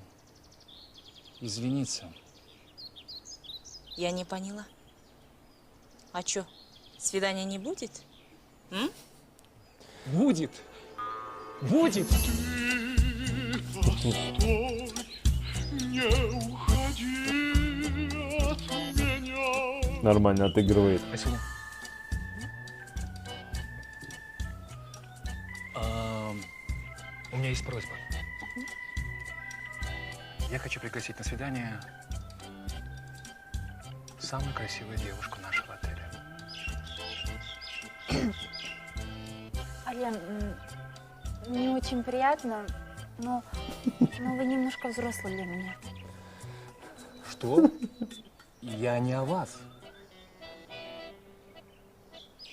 извиниться. Я не поняла. А чё, свидания не будет? М? Будет. Будет. Нормально отыгрывает. Спасибо. У меня есть просьба. Я хочу пригласить на свидание самую красивую девушку нашего отеля. Ален, мне очень приятно, но вы немножко взрослый для меня. Что? Я не о вас.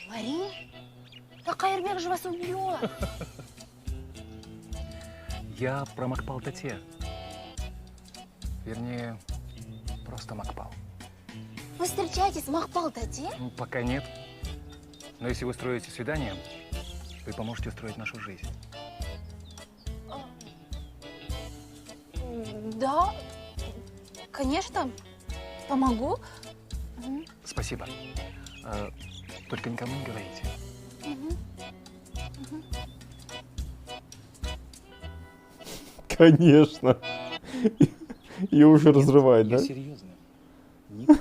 Мария? Да Кайырбек же вас убьет. Я про Макпал Тате. Вернее, просто Макпал. Вы встречаетесь с Махпал Тате? Ну, пока нет. Но если вы устроите свидание, вы поможете устроить нашу жизнь. Да, конечно, помогу. Спасибо. Только никому не говорите. Конечно. Ее уже разрывает, да? Я серьезно. Никому.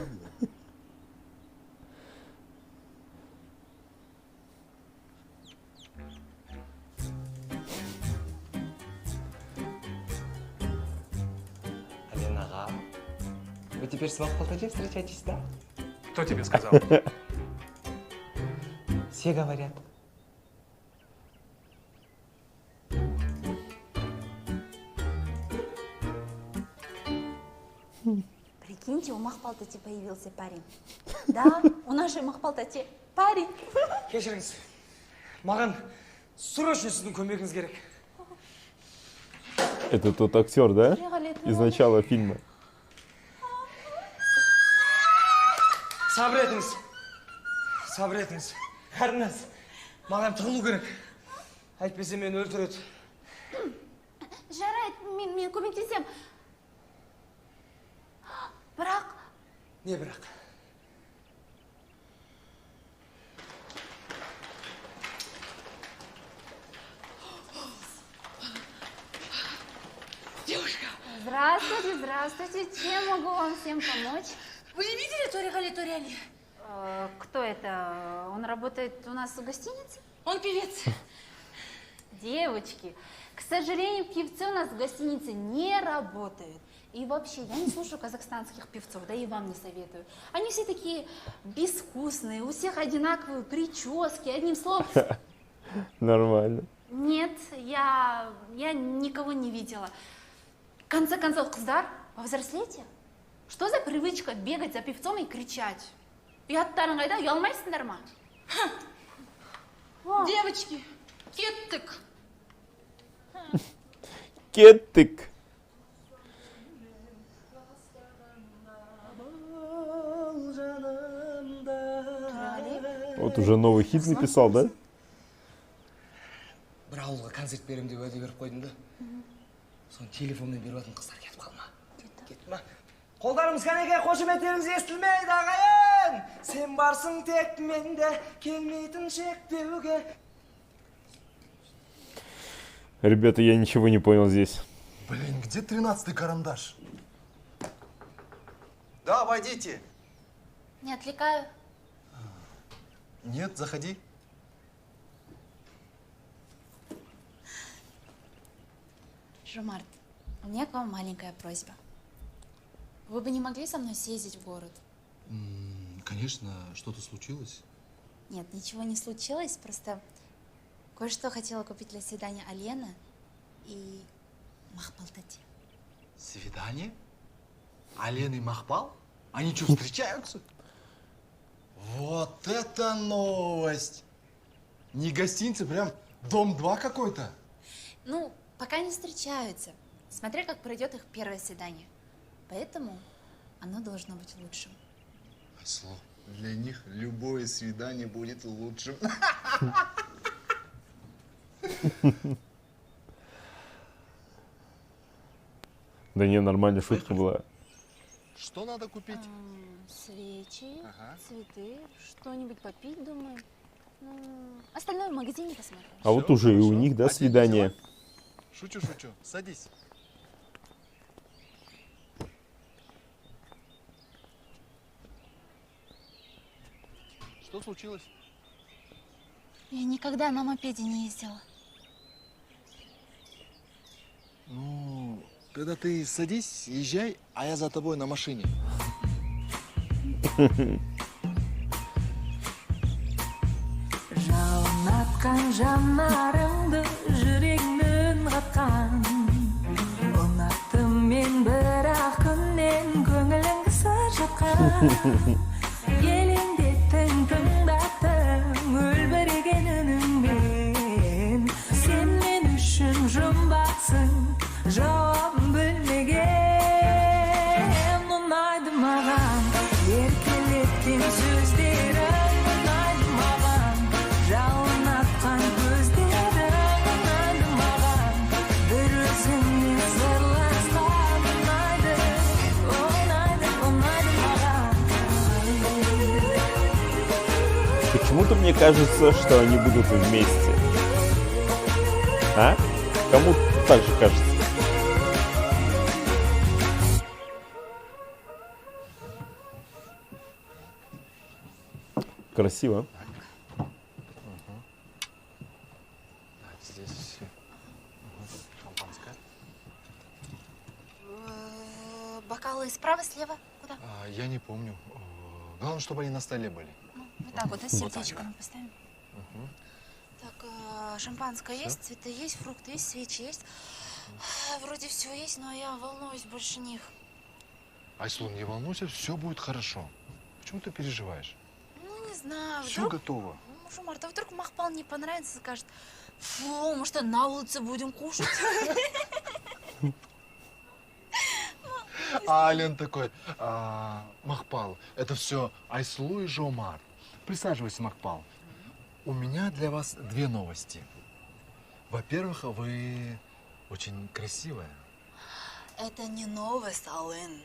Алена ага, вы теперь с Махпалтадзе встречаетесь, да? Кто тебе сказал? Все говорят. Прикиньте, у Махпалтати появился парень. Да, у нашей Махпалтати парень. Кешіріңіз, маған срочно сіздің көмегіңіз керек. Это тот актер, да? Из начала фильма. Сабыр етіңіз. Сабыр етіңіз. Қарыңыз, маған тығылу керек. Әйтпесе мені өлтіреді. Жарайды, мен көмектесем. Бірақ... Не бірақ? Девушка! Здравствуйте, здравствуйте. Чем могу вам всем помочь? Вы не видели Тори Али? Кто это? Он работает у нас в гостинице? Он певец. Девочки, к сожалению, певцы у нас в гостинице не работают. И вообще, я не слушаю казахстанских певцов, да и вам не советую. Они все такие безвкусные, у всех одинаковые прически, одним словом... Нормально. Нет, я никого не видела. В конце концов, қыздар, повзрослейте. Что за привычка бегать за певцом и кричать? Ұяттарың қайда, ұялмайсыңдар ма? Девочки, кеттік. Кеттік. Вот уже новый хит написал, да? Бір ауылға концерт берем деп уәде беріп қойдым да. Соны телефонмен беріп жатқан қыздар кетіп қалма. Кетті ма? Қолдарыңыз кәнеке, қошеметтеріңіз естілмейді ағайын. Сен барсың тек менде, келмейтін шектеуге. Ребята, я ничего не понял здесь. Блин, где 13-й карандаш? Да, войдите. Не отвлекаю. Нет, заходи. Жомарт, у меня к вам маленькая просьба. Вы бы не могли со мной съездить в город? Конечно, что-то случилось? Нет, ничего не случилось, просто кое-что хотела купить для свидания Алена и Махпалтати. Свидание? Алена и Махпал? Они что, встречаются? Вот это новость! Не гостиница, прям дом 2 какой-то. Ну, пока не встречаются, смотря как пройдет их первое свидание. Поэтому оно должно быть лучшим. Айсло, для них любое свидание будет лучшим. Да не, нормальная шутка была. Что надо купить? Свечи, цветы, что-нибудь попить, думаю. Остальное в магазине посмотрим. А вот уже и у них, да, свидание. Шучу. Садись. Что случилось? Я никогда на мопеде не ездила. Ну, когда ты садись, езжай, а я за тобой на машине. Жалын атқан жанарыңды жүрегімнен қатқан. Ұнаттым мен бірақ күннен көңілің сыр жатқан. Елеңдеттің тыңдаттың өлбіреген үніңмен. Сен мен үшін жұмбақсың, жауабын білмеген. Ұнайды маған еркелеткен сөздерің, ұнайды маған жалын атқан көздерің, ұнайды маған бір өзіңмен сырласқан. Ұнайды маған. Почему-то мне кажется, что они будут вместе. А? Кому так же кажется? Красиво. Столы справа, слева? Куда? Я не помню. Главное, чтобы они на столе были. Вот так вот, да, с Вот так, сердечком поставим. Мгм. Так, шампанское Всё? есть, цветы есть, фрукты есть, свечи есть. Вроде все есть, но я волнуюсь больше них. Айслу, не волнуйся, все будет хорошо. Почему ты переживаешь? Ну, не знаю, Все вдруг... готово. Ну, Жумар, да вдруг Махпал не понравится, скажет, фу, может, на улице будем кушать? А Ален такой, Махпал, это все Айслу и Жомар. Присаживайся, Махпал. У меня для вас две новости. Во-первых, вы очень красивая. Это не новость, Ален.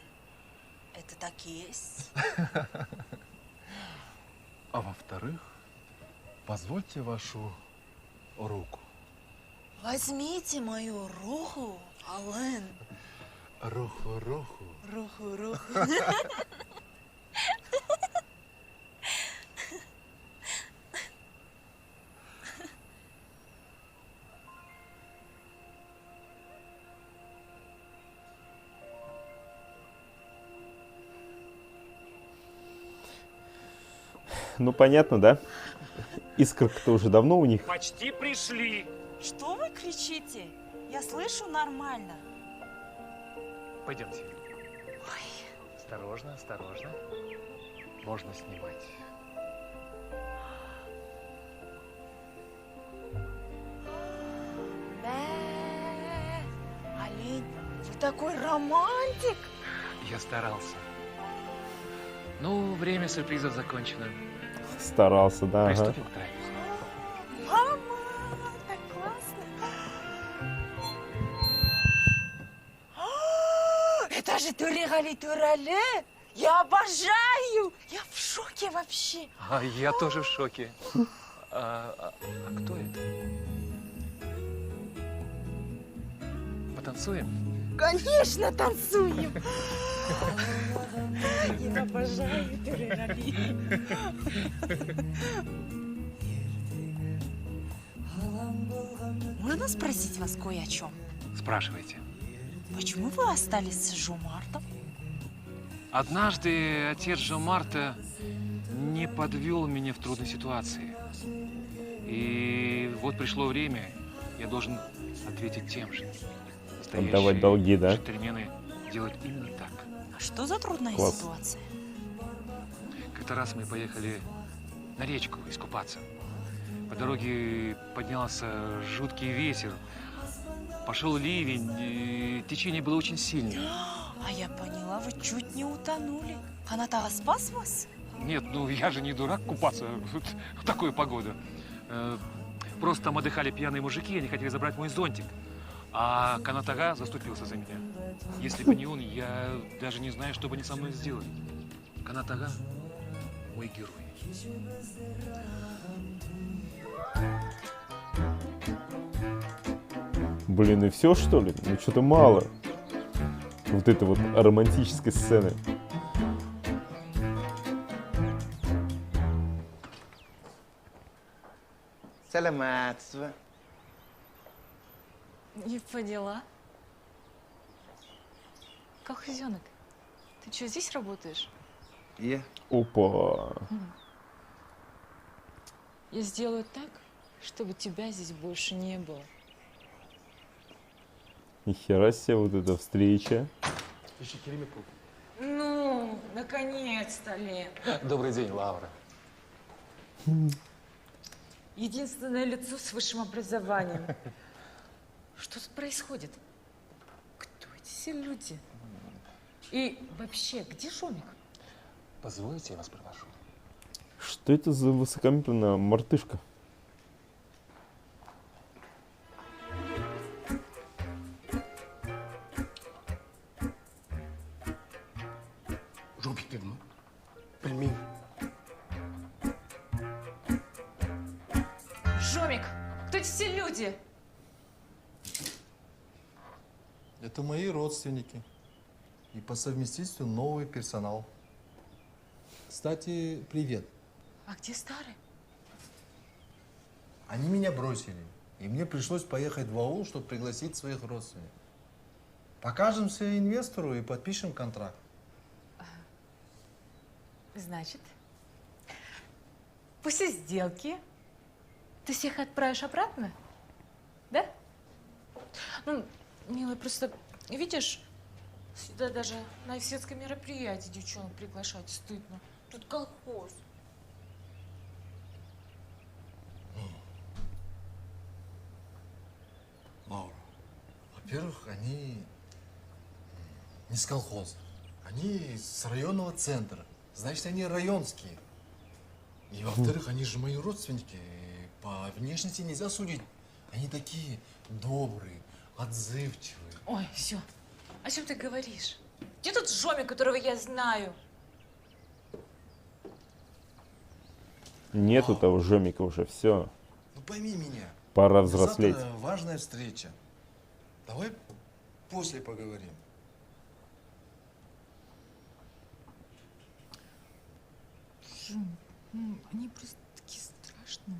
Это так и есть. А во-вторых, позвольте вашу руку. Возьмите мою руку, Ален. Руку. Руку. Ну, понятно, да? Искорка-то уже давно у них. Почти пришли. Что вы кричите? Я слышу нормально. Пойдемте. Осторожно, осторожно. Можно снимать. Олень, вы такой романтик. Я старался. Ну, время сюрпризов закончено. Старался, да. Ага. Приступим к трапезе. Мама, так классно. Это же турали. Я обожаю. Я в шоке вообще. Я тоже в шоке. А кто это? Потанцуем? Конечно, танцуем. Я обожаю турали. Можно спросить вас кое о чем? Спрашивайте. Почему вы остались с Жумартом? Однажды отец Жомарта не подвел меня в трудной ситуации. И вот пришло время, я должен ответить тем же. Отдавать долги, да? Джентльмены делают именно так. А что за трудная Класс. ситуация? Как-то раз мы поехали на речку искупаться. По дороге поднялся жуткий ветер. Пошел ливень, и течение было очень сильное. А я поняла, вы чуть не утонули. Канатага спас вас? Нет, ну я же не дурак купаться в такую погоду. Просто там отдыхали пьяные мужики, они хотели забрать мой зонтик. А Канатага заступился за меня. Если бы не он, я даже не знаю, что бы они со мной сделали. Канатага – мой герой. Блин, и все, что ли? Ну, что-то мало. Вот этой вот романтической сцены. Саламатство. Не поняла. Колхозенок, ты что, здесь работаешь? Опа. Я сделаю так, чтобы тебя здесь больше не было. Нихера себе вот эта встреча. Ну, наконец-то, Лен. Добрый день, Лаура. Единственное лицо с высшим образованием. Что тут происходит? Кто эти все люди? И вообще, где Шомик? Позвольте, я вас провожу. Что это за высокомерная мартышка? Жопик dedim. Bilmeyim. Шомик, кто эти все люди? Это мои родственники. И по совместительству новый персонал. Кстати, привет. А где старый? Они меня бросили. И мне пришлось поехать в аул, чтобы пригласить своих родственников. Покажемся инвестору и подпишем контракт. Значит, после сделки ты всех отправишь обратно? Да? Ну, милая, просто, видишь, сюда даже на светское мероприятие девчонок приглашать стыдно. Тут колхоз. Лаура, во-первых, они не с колхоза. Они с районного центра. Значит, они районские. И во-вторых, они же мои родственники. По внешности нельзя судить. Они такие добрые, отзывчивые. Ой, все. О чем ты говоришь? Где тот Жомик, которого я знаю? Нету того Жомика уже, все. Ну пойми меня. Пора взрослеть. Завтра важная встреча. Давай после поговорим. Жом, они просто такие страшные.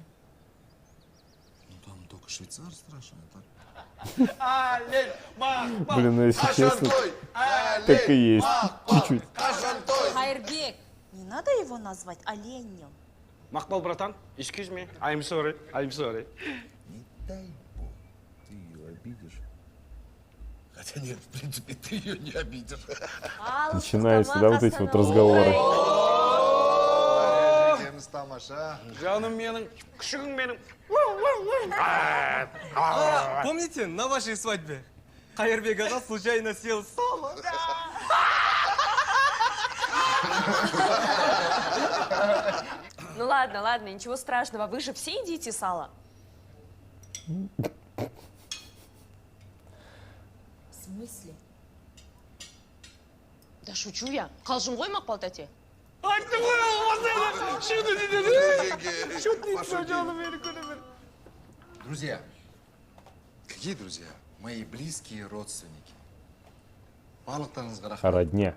Ну там только швейцар страшный, а так. Блин, ну если честно, так и есть. Чуть-чуть. Хайрбек, не надо его назвать оленем. Махбал, братан, excuse me, I'm sorry, I'm sorry. Не дай бог, ты ее обидишь. Хотя нет, в принципе, ты ее не обидишь. Начинаются, да, вот эти вот разговоры. Жаным менің, күшігің менің. Помните, на вашей свадьбе Хайрбек ага случайно съел сало? Ну ладно, ладно, ничего страшного. Вы же все едите сало. В смысле? Да шучу я. Қалжың ғой, Мақпал тәте? Друзья. Какие друзья? Мои близкие родственники. Барлықтарыңызға рахмет. Родня.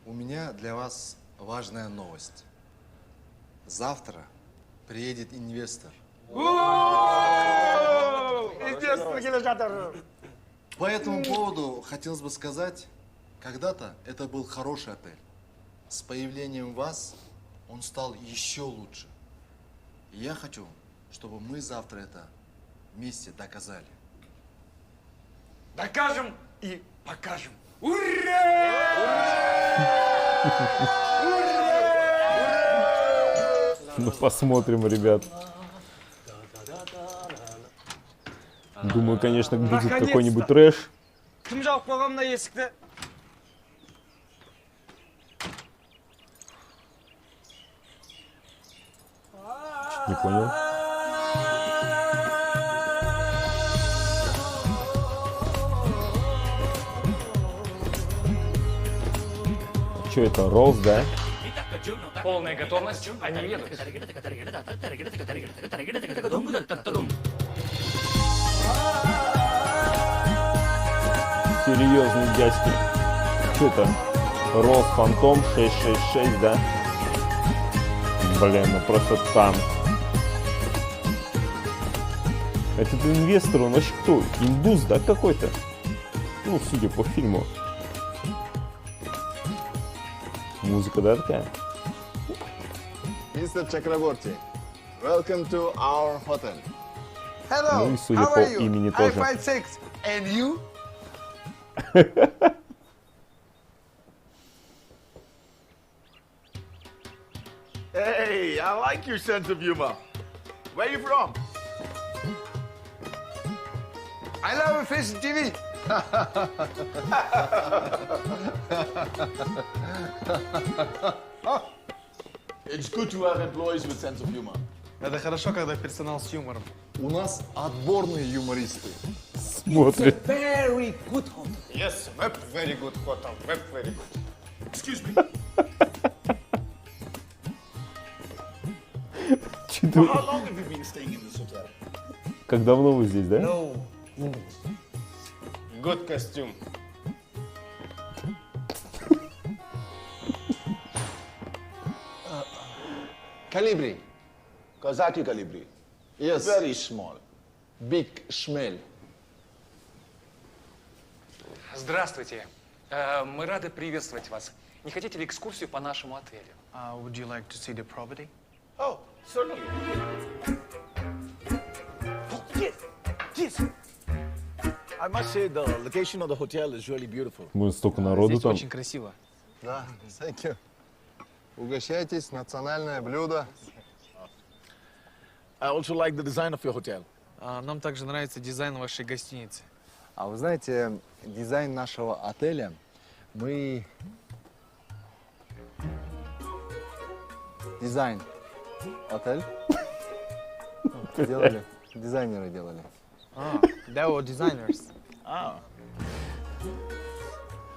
У меня для вас важная новость. Завтра приедет инвестор. Инвестор келе жатыр. По этому поводу хотелось бы сказать, когда-то это был хороший отель. С появлением вас он стал еще лучше. И я хочу, чтобы мы завтра это вместе доказали. Докажем и покажем. Ну посмотрим, ребят. Думаю, конечно, будет какой-нибудь трэш. Кім жауып қойған мына есікті? Не понял. Что это, Роллс, да? Полная готовность, они едут. Серьезный дядьки. Что это? Роллс Фантом 666, да? Блин, ну просто танк. Этот инвестор, он вообще кто? Индус, да, какой-то? Ну, судя по фильму. Музыка, да, такая? Mr. Chakraborty, welcome to our hotel. Hello, Ну и судя по имени тоже. I-56, and you? Hey, I like your sense of humor. Where are you from? I love Fish TV. It's good to have employees with sense of humor. Это хорошо, когда персонал с юмором. У нас отборные юмористы. Смотрит. Very good hotel. Yes, very good hotel, very good. Excuse me. Чё-то- How long have you been staying in this hotel? Как давно вы здесь, да? No. Good costume. Calibri. Kazaki Calibri. Yes. Very small. Big Schmel. Здравствуйте. Мы рады приветствовать вас. Не хотите ли экскурсию по нашему отелю? Would you like to see the property? Oh, certainly. Oh, yes, yes. I must say the location of the hotel is really beautiful. Будет столько народу там. красиво. Да, thank you. Угощайтесь, национальное блюдо. I also like the design of your hotel. Нам также нравится дизайн вашей гостиницы. А вы знаете, дизайн нашего отеля мы... Дизайн. Отель. Делали. Дизайнеры делали. They were designers. Ah.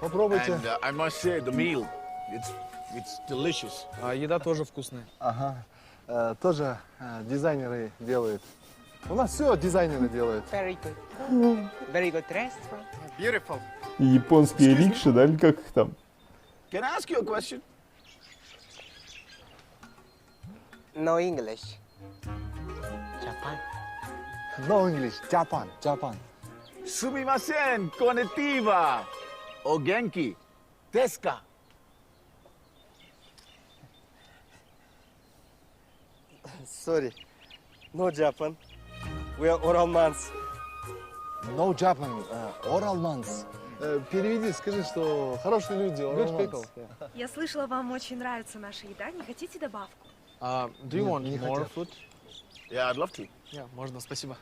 Попробуйте. And I must say the meal, it's delicious. Еда тоже вкусная. Ага. Тоже дизайнеры делают. У нас все дизайнеры делают. Very good. Very good restaurant. Beautiful. Японские рикши, да, или как их там? Can I ask you a question? No English. Japan. No English. Japan. Japan. Sumimasen, konnichiwa. O genki. Desu ka? Sorry. No Japan. We are Oralmans. No Japan. Oralmans. Переведи, скажи, что хорошие люди. Good people. Я слышала, вам очень нравится наша еда. Не хотите добавку? Do you want не more хотят. food? Yeah, I'd love to. Yeah, можно, спасибо.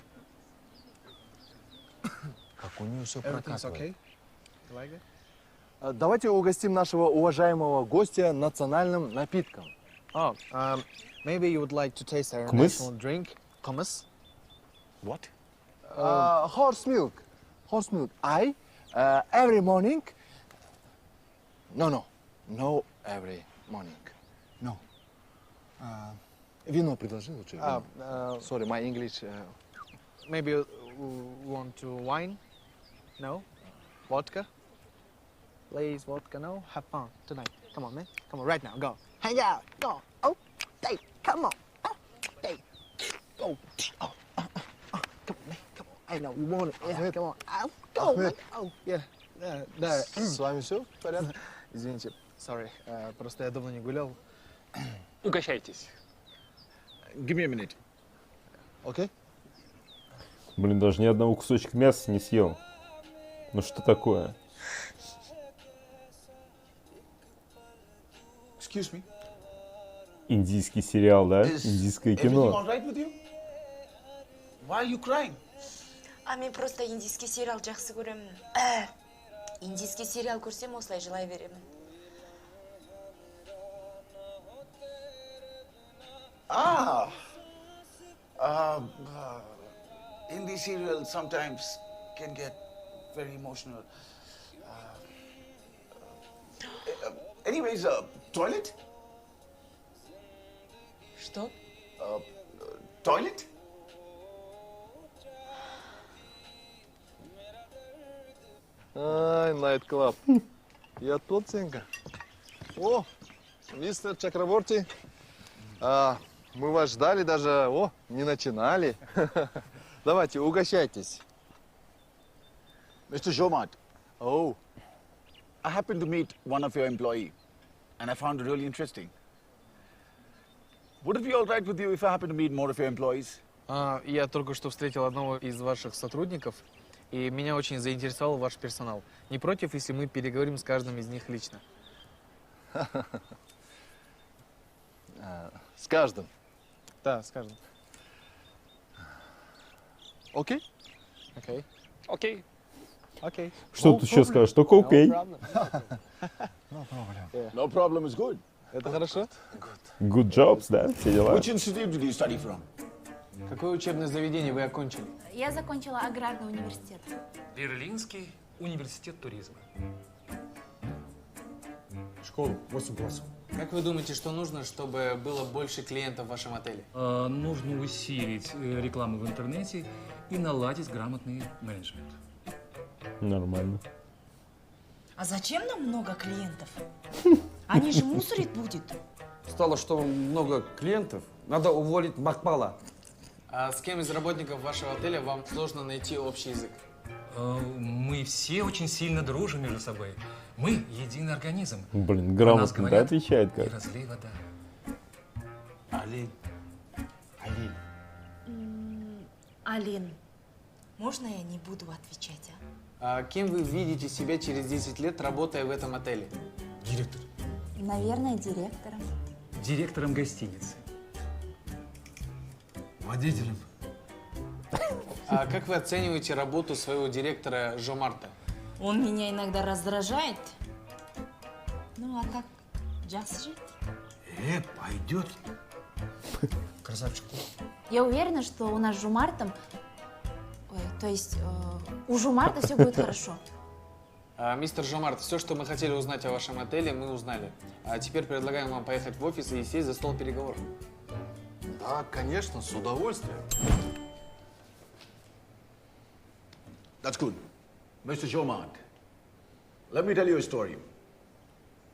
Как у нее все Everything's прокатывает. okay? You like it? Давайте угостим нашего уважаемого гостя национальным напитком. Maybe you would like to taste our Kumыс? national drink, hummus. What? Horse milk. Horse milk. Every morning. No, every morning. No. Вино предложи лучше. вино. Sorry, my English. Maybe you want to wine? No? Vodka? Please, vodka, no? Have fun tonight. Come on, man. Come on, right now, go. Hang out, go. Oh, Dave, come on. Oh, Dave. Oh, come on, man. Come on. I know you want it. Yeah, come on. Oh, go, man. Oh, yeah. Да. С вами все в порядке? Извините, sorry. Просто я давно не гулял. Угощайтесь. Give me a minute. Okay? Блин, даже ни одного кусочка мяса не съел. Ну что такое? Excuse me. Индийский сериал, да? Индийское Everything кино. all right with you? Why are you crying? Мен просто индийский сериал жақсы көремін. Индийский сериал көрсем осылай жылай беремін. Hindi serials sometimes can get very emotional. Anyways, toilet? Что? Toilet? Night Club. Я тот, Сенька. О, мистер Чакраборти. Мы вас ждали даже, не начинали. Давайте, угощайтесь. Mr. Jomart. Oh. I happened to meet one of your employees, and I found it really interesting. Would it be all right with you if I happen to meet more of your employees? Я только что встретил одного из ваших сотрудников, и меня очень заинтересовал ваш персонал. Не против, если мы переговорим с каждым из них лично? С каждым. Да, с каждым. Окей? Окей. Окей. Окей. Что ты еще скажешь? Только окей. No problem is good. Это хорошо? Good jobs, да? Все дела. Which institute did you study from? Какое учебное заведение вы окончили? Я закончила аграрный университет. Берлинский университет туризма. Школу, 8 классов. Как вы думаете, что нужно, чтобы было больше клиентов в вашем отеле? Нужно усилить рекламу в интернете и наладить грамотный менеджмент. Нормально. А зачем нам много клиентов? Они же мусорить будет. Стало, что много клиентов, надо уволить Макпала. А с кем из работников вашего отеля вам сложно найти общий язык? Мы все очень сильно дружим между собой. Мы единый организм. Блин, О нас грамотно, да, говорят, отвечает не как. разлей вода. Алин. Алин. Алин, можно я не буду отвечать, А кем вы видите себя через 10 лет, работая в этом отеле? Директор. Наверное, директором. Директором гостиницы. Водителем. А как вы оцениваете работу своего директора Жомарта? Он меня иногда раздражает. Ну, а как Джаз жить? Пойдет. Красавчик. Я уверена, что у нас с Жумартом, то есть у Жумарта все будет хорошо. Мистер Жомарт, все, что мы хотели узнать о вашем отеле, мы узнали. А теперь предлагаем вам поехать в офис и сесть за стол переговоров. Да, конечно, с удовольствием. That's good. Mr. Jomart, let me tell you a story.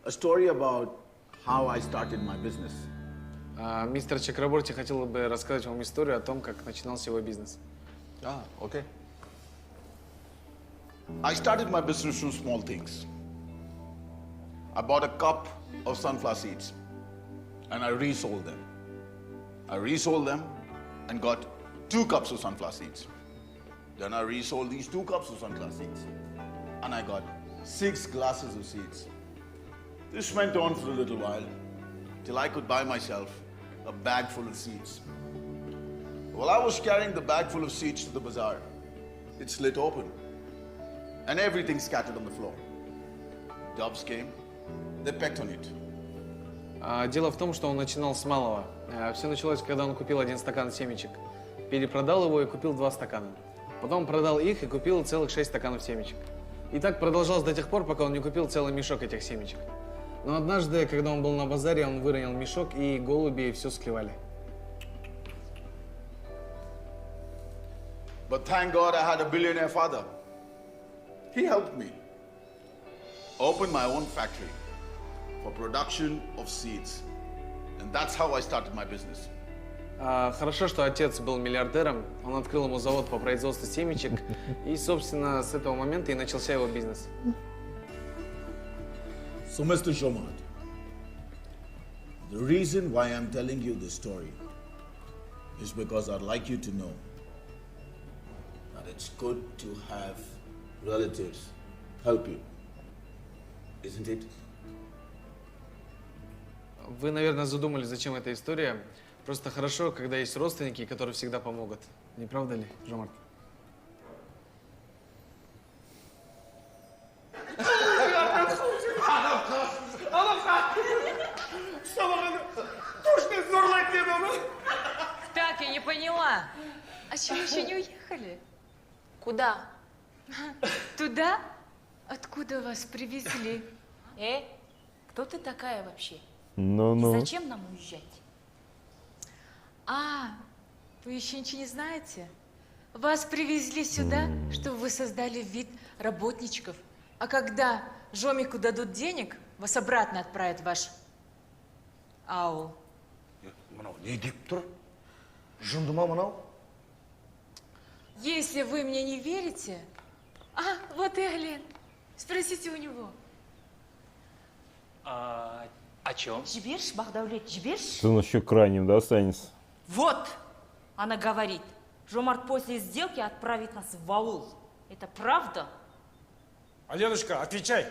A story about how I started my business. Мистер Чакраборти хотел бы рассказать вам историю о том, как начинался его бизнес. Okay. I started my business from small things. I bought a cup of sunflower seeds and I resold them. I resold them and got 2 cups of sunflower seeds. Then I resold these 2 cups of sunflower seeds and I got 6 glasses of seeds. This went on for a little while till I could buy myself a bag full of seeds. While I was carrying the bag full of seeds to the bazaar, it slid open and everything scattered on the floor. Doves came, they pecked on it. Дело в том, что он начинал с малого. Все началось, когда он купил 1 стакан семечек. Перепродал его и купил 2 стакана. Потом продал их и купил целых 6 стаканов семечек. И так продолжалось до тех пор, пока он не купил целый мешок этих семечек. Но однажды, когда он был на базаре, он выронил мешок, и голуби все склевали. But thank God I had a billionaire father. He helped me open my own factory for production of seeds. And that's how I started my business. Хорошо, что отец был миллиардером. Он открыл ему завод по производству семечек. И, собственно, с этого момента и начался его бизнес. So, Mr. Jomart, the reason why I'm telling you this story is because I'd like you to know that it's good to have relatives help you, isn't it? Вы, наверное, задумались, зачем эта история. Просто хорошо, когда есть родственники, которые всегда помогут. Не правда ли, Жомарт? Так, я не поняла. А что, еще не уехали? Куда? Туда? Откуда вас привезли? Кто ты такая вообще? Ну-ну. И зачем нам уезжать? Вы еще ничего не знаете? Вас привезли сюда, чтобы вы создали вид работничков. А когда Жомику дадут денег, вас обратно отправят в ваш аул. Не деп тұр? Жынды ма мынау? Если вы мне не верите... вот и Глен. Спросите у него. О чем? Жіберші, Бақдәулет, жіберші. Он еще крайним, да, останется? Вот, она говорит, Жомарт после сделки отправит нас в аул. Это правда? Аленочка, отвечай.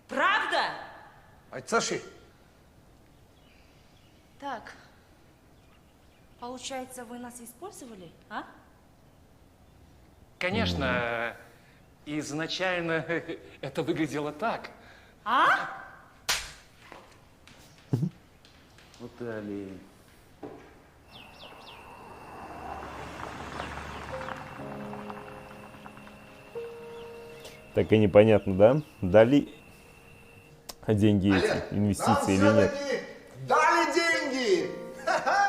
Правда? Айтсаши. Так, получается, вы нас использовали, а? Конечно, изначально это выглядело так. Вот и олень. Так и непонятно, да? Дали деньги эти, инвестиции или нет? Дали деньги! Ха-ха!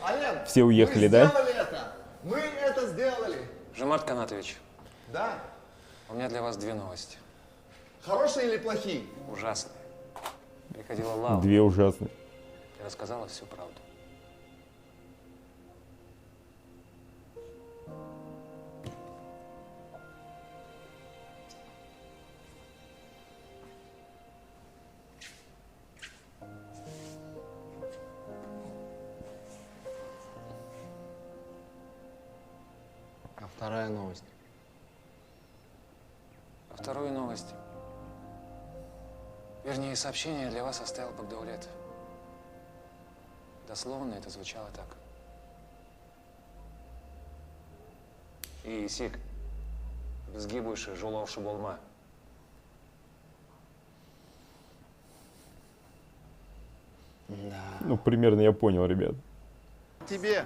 Ален, Все уехали, мы да? сделали это! Мы это сделали! Жомарт Канатович, Да? у меня для вас 2 новости. Хорошие или плохие? Ужасные. Приходила Лаура 2 ужасные. и рассказала всю правду. А вторая новость? А вторую новость. Вернее, сообщение для вас оставил Багдауляд. Дословно это звучало так. Исик, бізге больше жолаушы болма. Да. Ну, примерно я понял, ребят. Тебе.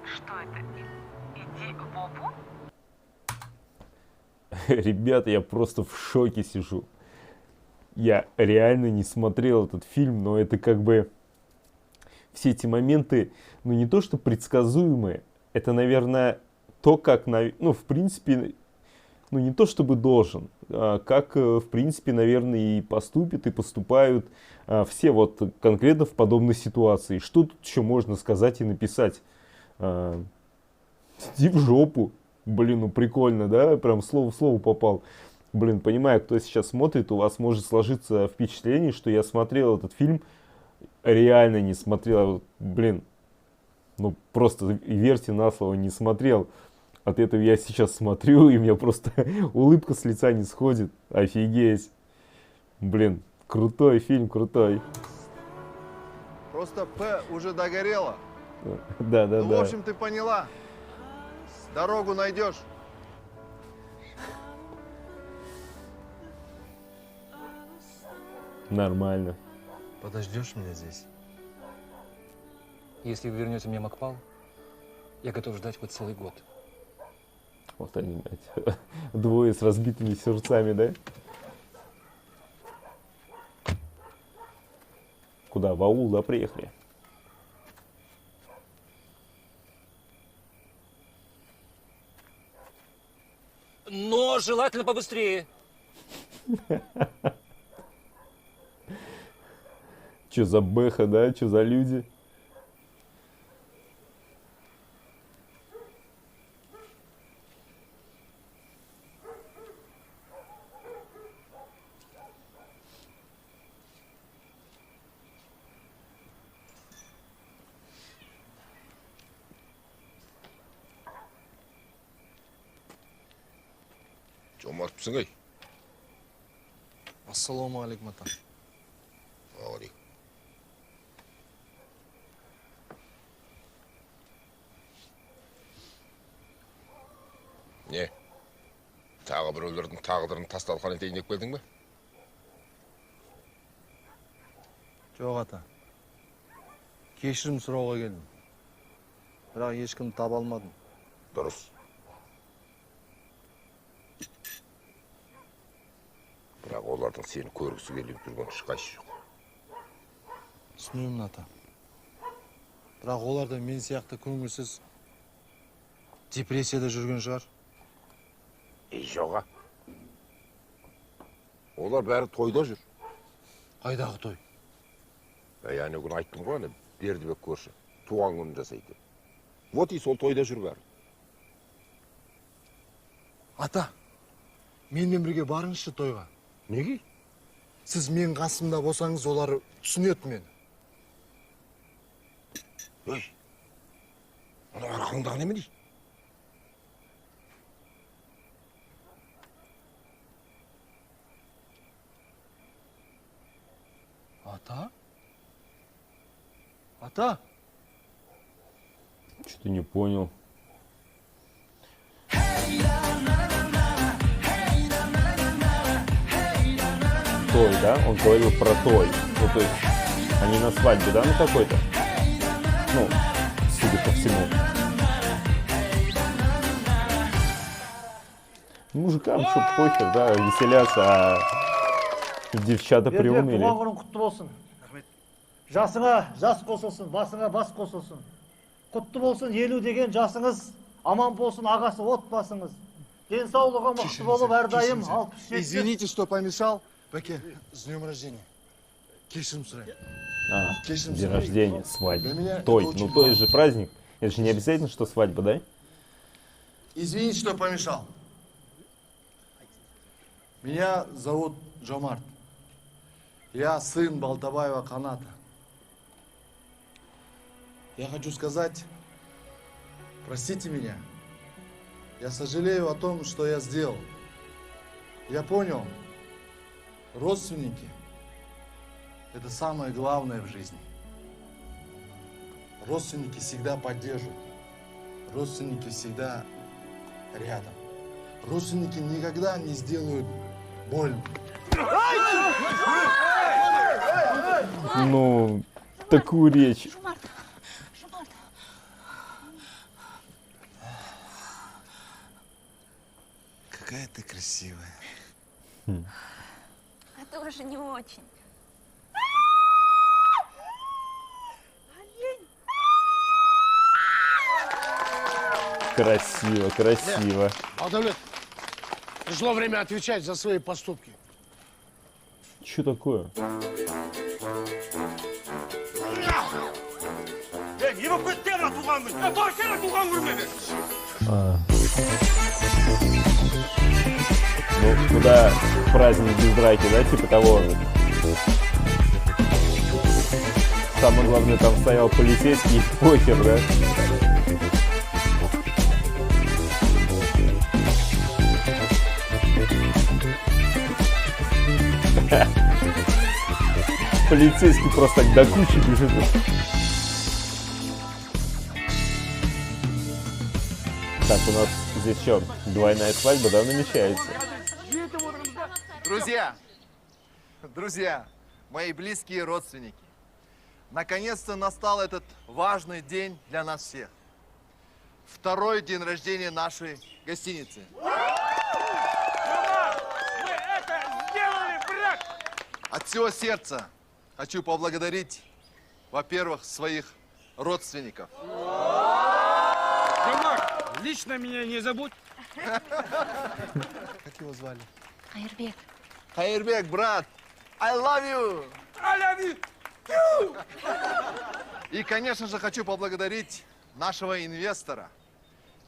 Что это? Иди в опу? Ребята, я просто в шоке сижу. Я реально не смотрел этот фильм, но это как бы... Все эти моменты, ну не то что предсказуемые, это, наверное, то, как, ну, в принципе, ну не то чтобы должен, а как, в принципе, наверное, и поступят, и поступают все вот конкретно в подобной ситуации. Что тут еще можно сказать и написать? Иди в жопу. Блин, ну прикольно, да? Прям слово в слово попал. Блин, понимаю, кто сейчас смотрит, у вас может сложиться впечатление, что я смотрел этот фильм, реально не смотрел. Блин, ну просто верьте на слово, не смотрел. От этого я сейчас смотрю, и у меня просто улыбка с лица не сходит. Офигеть. Блин, крутой фильм, крутой. Просто П уже догорело. Да. Ну, в общем, ты поняла. Дорогу найдешь. Нормально. Подождешь меня здесь? Если вы вернете мне Макпал, я готов ждать хоть целый год. Вот они, блядь, двое с разбитыми сердцами, да? Куда? В аул, да, приехали? Но желательно побыстрее. Че за бэха, да? Че за люди? жомартпысың ей. Ассалаумағалейкум ата. Алейкум. Не? Тағы біреулердің тағдырын тасталқан етейін деп келдің бе? Жоқ ата. Кешірім сұрауға келдім. Бірақ ешкімді таба алмадым. Дұрыс. Бірақ олардың сені көргісі келіп жүрген ешқайсысы жоқ. Түсінемін ата. Бірақ олар да мен сияқты көңілсіз депрессияда жүрген шығар. Жоға. Олар бәрі тойда жүр. Қайдағы той? Яғни күн айттым ғой, Бердібек көрші. Туған күнін жасайды. Вот и сол тойда жүр бәрі. Ата, менімен бірге барыңызшы тойға. Неге? Сіз мен қасымда болсаңыз, олар түсінеді мені. Өй, оны арқаңдағы неме дейді? Ата? Ата? Что-то не понял. Той, да? Он говорил про той. Ну, то есть, они на свадьбе, да, ну какой-то? Ну, судя по всему. Мужикам что похер, да, веселятся, а девчата приуныли. Туған күнің құтты болсын. Жасыңа жас қосылсын, басыңа бас қосылсын. Құтты болсын, елу деген жасыңыз, аман болсын, ағасы отбасыңыз. Денсаулығы мықты болып әрдайым 67. Извините, что помешал. Бәке, с днем рождения. Кешірім сұрайын. День рождения, свадьба. Для меня Той, это очень ну той важно. же праздник. Это же не обязательно, что свадьба, да? Извините, что помешал. Меня зовут Жомарт. Я сын Балтабаева Каната. Я хочу сказать, Простите меня. Я сожалею о том, что я сделал. Я понял, родственники – это самое главное в жизни. Родственники всегда поддерживают. Родственники всегда рядом. Родственники никогда не сделают больно. Ну, такую речь. Какая ты красивая. А тоже не очень. Красиво, красиво. Багдавлет, пришло время отвечать за свои поступки. Что такое? Ну, куда праздник без драки, да, типа того. Самое главное, там стоял полицейский, похер, да? Полицейский просто так до кучи бежит. Так, у нас здесь что, двойная свадьба, да, намечается? Друзья, мои близкие родственники, наконец-то настал этот важный день для нас всех. Второй день рождения нашей гостиницы. От всего сердца хочу поблагодарить, во-первых, своих родственников. Жомарт, лично меня не забудь. Как его звали? Хайырбек. Хайырбек, брат, I love you! I love you! И, конечно же, хочу поблагодарить нашего инвестора,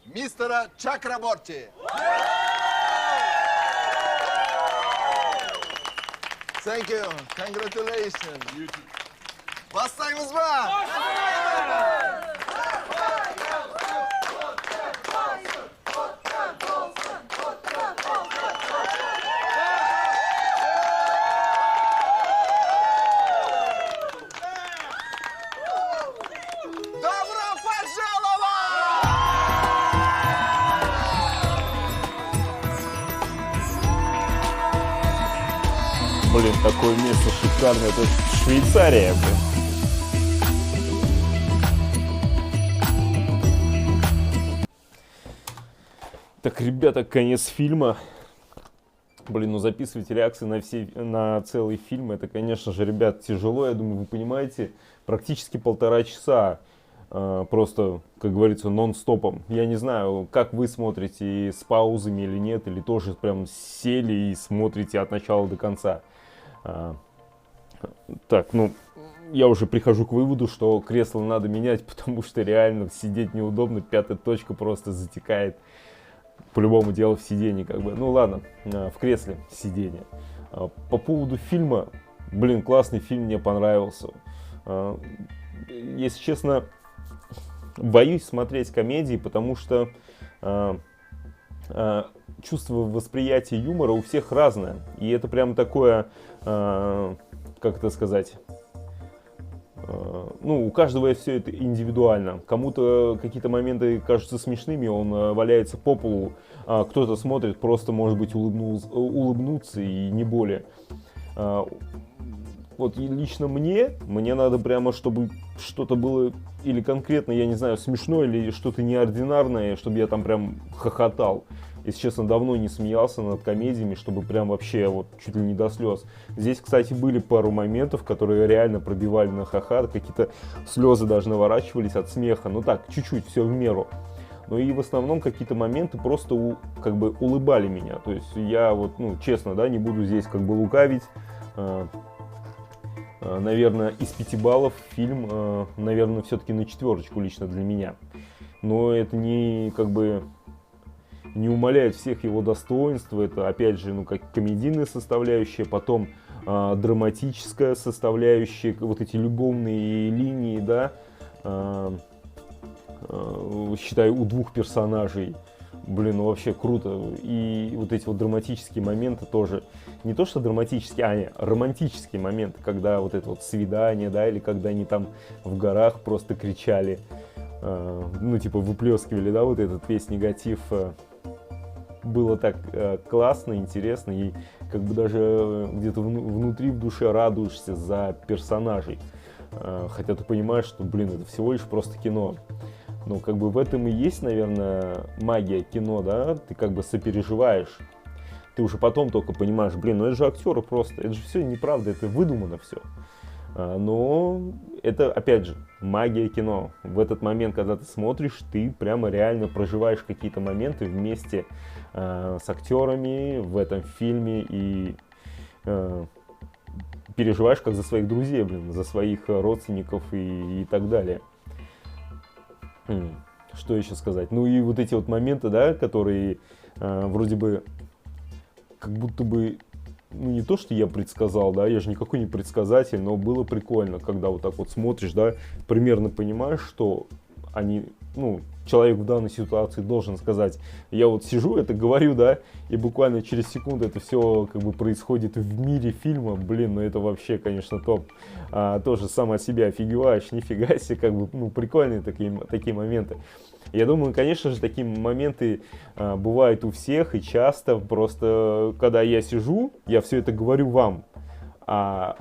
мистера Чакраборти. Thank you. Congratulations. Бастаймыз ба? Добро пожаловать! Блин, такое место шикарное, это Швейцария, блин. Так, ребята, конец фильма. Блин, ну записывать реакции на целый фильм, это, конечно же, ребят, тяжело, я думаю, вы понимаете, практически 1,5 часа. Просто, как говорится, нон-стопом. Я не знаю, как вы смотрите, с паузами или нет, или тоже прям сели и смотрите от начала до конца. Так, ну, я уже прихожу к выводу, что кресло надо менять, потому что реально сидеть неудобно, 5-я точка просто затекает. По-любому дело в сидении, как бы. Ну ладно, в кресле сиденье. По поводу фильма, блин, классный фильм, мне понравился. Если честно, боюсь смотреть комедии, потому что чувство восприятия юмора у всех разное. И это прям такое, как это сказать, ну, у каждого все это индивидуально. Кому-то какие-то моменты кажутся смешными, он валяется по полу, а кто-то смотрит, просто, может быть, улыбнуться и не более. Вот и лично мне надо прямо, чтобы что-то было или конкретно, я не знаю, смешное, или что-то неординарное, чтобы я там прям хохотал. Если честно, давно не смеялся над комедиями, чтобы прям вообще вот чуть ли не до слез. Здесь, кстати, были пару моментов, которые реально пробивали на хохот, какие-то слезы даже наворачивались от смеха. Ну так, чуть-чуть, все в меру. Но и в основном какие-то моменты просто как бы улыбали меня. То есть я вот, ну, честно, да, не буду здесь как бы лукавить. Наверное, из 5 баллов фильм, наверное, все-таки на 4 лично для меня. Но это не как бы не умаляет всех его достоинств. Это, опять же, ну, как комедийная составляющая, потом драматическая составляющая, вот эти любовные линии, да, считай, у двух персонажей. Блин, ну вообще круто. И вот эти вот драматические моменты тоже. Не то, что драматические, а романтические моменты, когда вот это вот свидание, да, или когда они там в горах просто кричали, ну, типа, выплескивали, да, вот этот весь негатив. Было так классно, интересно, и как бы даже где-то внутри, в душе радуешься за персонажей. Хотя ты понимаешь, что, блин, это всего лишь просто кино. Но как бы в этом и есть, наверное, магия кино, да? Ты как бы сопереживаешь. Ты уже потом только понимаешь, блин, ну это же актеры просто, это же все неправда, это выдумано все. Но это, опять же, магия кино. В этот момент, когда ты смотришь, ты прямо реально проживаешь какие-то моменты вместе с актерами в этом фильме и переживаешь как за своих друзей, блин, за своих родственников и так далее. Что еще сказать? Ну и вот эти вот моменты, да, которые вроде бы как будто бы, ну не то, что я предсказал, да, я же никакой не предсказатель, но было прикольно, когда вот так вот смотришь, да, примерно понимаешь, что они, ну, человек в данной ситуации должен сказать. Я вот сижу, это говорю, да, и буквально через секунду это все как бы происходит в мире фильма. Блин, ну это вообще, конечно, топ. Тоже сам от себя офигеваешь, нифига себе, как бы, ну, прикольные такие моменты. Я думаю, конечно же, такие моменты бывают у всех и часто. Просто, когда я сижу, я все это говорю вам. А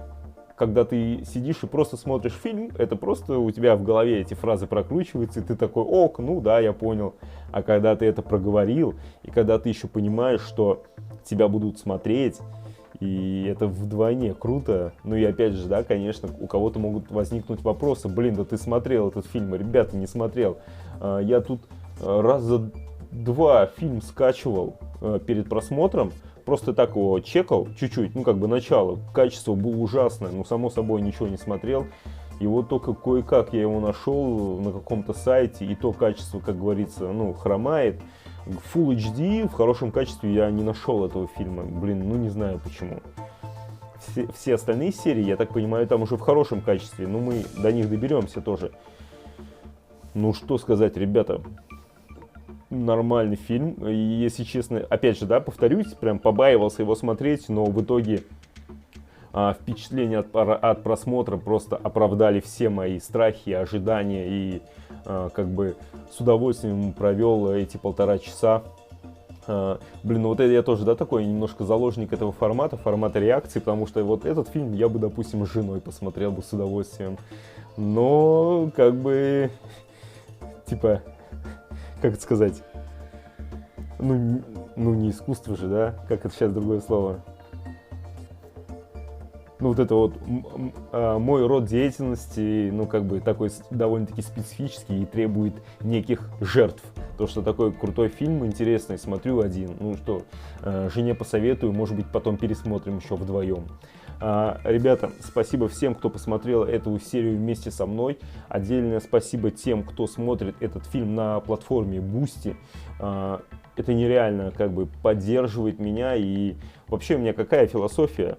когда ты сидишь и просто смотришь фильм, это просто у тебя в голове эти фразы прокручиваются, и ты такой, ок, ну да, я понял. А когда ты это проговорил, и когда ты еще понимаешь, что тебя будут смотреть, и это вдвойне круто. Ну и опять же, да, конечно, у кого-то могут возникнуть вопросы. Блин, да ты смотрел этот фильм, ребята, не смотрел. Я тут раза 2 фильм скачивал перед просмотром. Просто так его чекал чуть-чуть, ну как бы начало. Качество было ужасное, но само собой ничего не смотрел. И вот только кое-как я его нашел на каком-то сайте, и то качество, как говорится, ну хромает. Full HD в хорошем качестве я не нашел этого фильма. Блин, ну не знаю почему. Все остальные серии, я так понимаю, там уже в хорошем качестве. Но мы до них доберемся тоже. Ну что сказать, ребята. Нормальный фильм. И, если честно, опять же, да, повторюсь, прям побаивался его смотреть, но в итоге впечатления от просмотра просто оправдали все мои страхи, ожидания, и как бы с удовольствием провел эти 1,5 часа. Блин, ну вот это я тоже, да, такой немножко заложник этого формата реакции, потому что вот этот фильм я бы, допустим, с женой посмотрел бы с удовольствием. Но, как бы, типа, как это сказать, ну не искусство же, да, как это сейчас другое слово. Ну вот это вот мой род деятельности, ну как бы такой довольно-таки специфический и требует неких жертв. То, что такой крутой фильм, интересный, смотрю один. Ну что, жене посоветую, может быть потом пересмотрим еще вдвоем. Ребята, спасибо всем, кто посмотрел эту серию вместе со мной. Отдельное спасибо тем, кто смотрит этот фильм на платформе Boosty. Это нереально как бы поддерживает меня. И вообще у меня какая философия?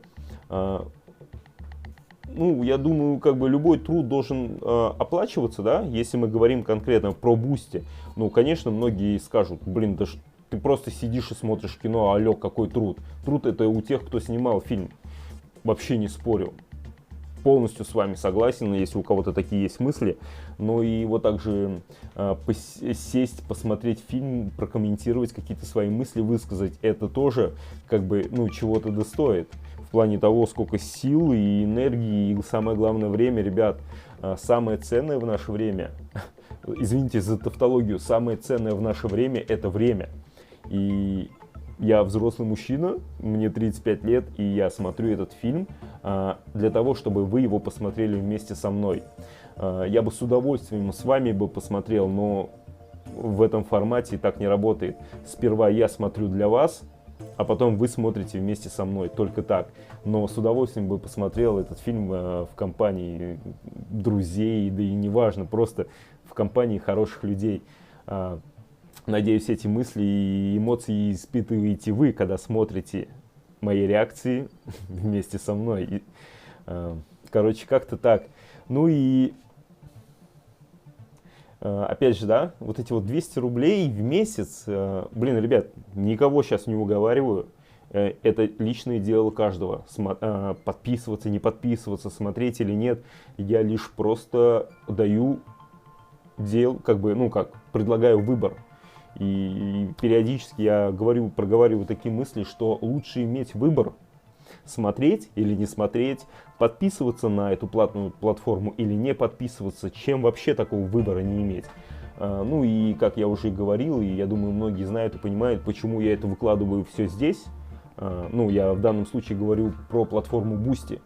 Ну, я думаю, как бы любой труд должен оплачиваться, да, если мы говорим конкретно про Boosty. Ну, конечно, многие скажут, блин, да ты просто сидишь и смотришь кино, алло, какой труд. Труд это у тех, кто снимал фильм. Вообще не спорю. Полностью с вами согласен, если у кого-то такие есть мысли. Но и вот также сесть, посмотреть фильм, прокомментировать какие-то свои мысли, высказать, это тоже как бы, ну, чего-то достоит. В плане того, сколько сил и энергии, и самое главное время, ребят, самое ценное в наше время, извините за тавтологию, самое ценное в наше время это время. И я взрослый мужчина, мне 35 лет, и я смотрю этот фильм для того, чтобы вы его посмотрели вместе со мной. Я бы с удовольствием с вами бы посмотрел, но в этом формате так не работает. Сперва я смотрю для вас, а потом вы смотрите вместе со мной, только так. Но с удовольствием бы посмотрел этот фильм в компании друзей, да и неважно, просто в компании хороших людей. Надеюсь, эти мысли и эмоции испытываете вы, когда смотрите мои реакции вместе со мной. Короче, как-то так. Ну и опять же, да, вот эти вот 200 рублей в месяц, блин, ребят, никого сейчас не уговариваю. Это личное дело каждого. Подписываться, не подписываться, смотреть или нет. Я лишь просто даю предлагаю выбор. И периодически я проговариваю такие мысли, что лучше иметь выбор, смотреть или не смотреть, подписываться на эту платную платформу или не подписываться, чем вообще такого выбора не иметь. Ну и как я уже говорил, и я думаю, многие знают и понимают, почему я это выкладываю все здесь. Ну, я в данном случае говорю про платформу Boosty,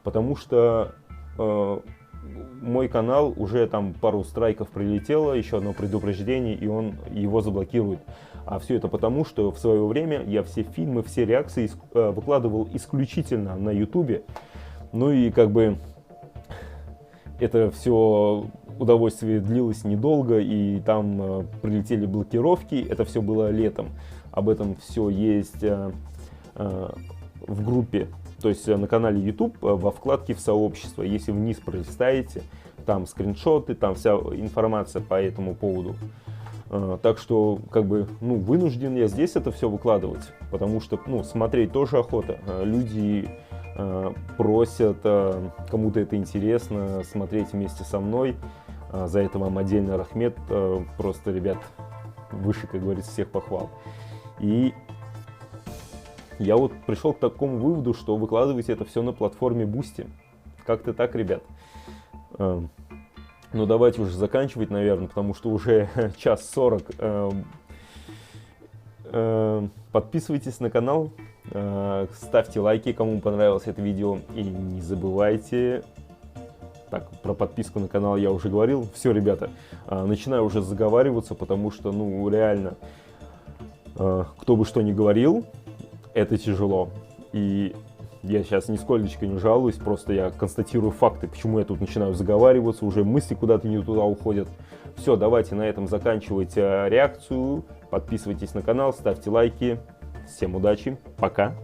потому что мой канал уже там пару страйков прилетело, еще одно предупреждение, и его заблокирует. А все это потому, что в свое время я все фильмы, все реакции выкладывал исключительно на YouTube. Ну и как бы это все удовольствие длилось недолго, и там прилетели блокировки. Это все было летом. Об этом все есть в группе, то есть на канале YouTube во вкладке в сообщество. Если вниз пролистаете, там скриншоты, там вся информация по этому поводу. Так что, как бы, ну, вынужден я здесь это все выкладывать, потому что, ну, смотреть тоже охота. Люди просят, кому-то это интересно, смотреть вместе со мной. За это вам отдельно рахмет. Просто, ребят, выше, как говорится, всех похвал. И я вот пришел к такому выводу, что выкладывать это все на платформе Boosty. Как-то так, ребят. Ну, давайте уже заканчивать, наверное, потому что уже 1:40. Подписывайтесь на канал, ставьте лайки, кому понравилось это видео. И не забывайте... Так, про подписку на канал я уже говорил. Все, ребята, начинаю уже заговариваться, потому что, ну, реально, кто бы что ни говорил, это тяжело. И я сейчас нисколечко не жалуюсь, просто я констатирую факты, почему я тут начинаю заговариваться, уже мысли куда-то не туда уходят. Все, давайте на этом заканчивайте реакцию. Подписывайтесь на канал, ставьте лайки. Всем удачи, пока.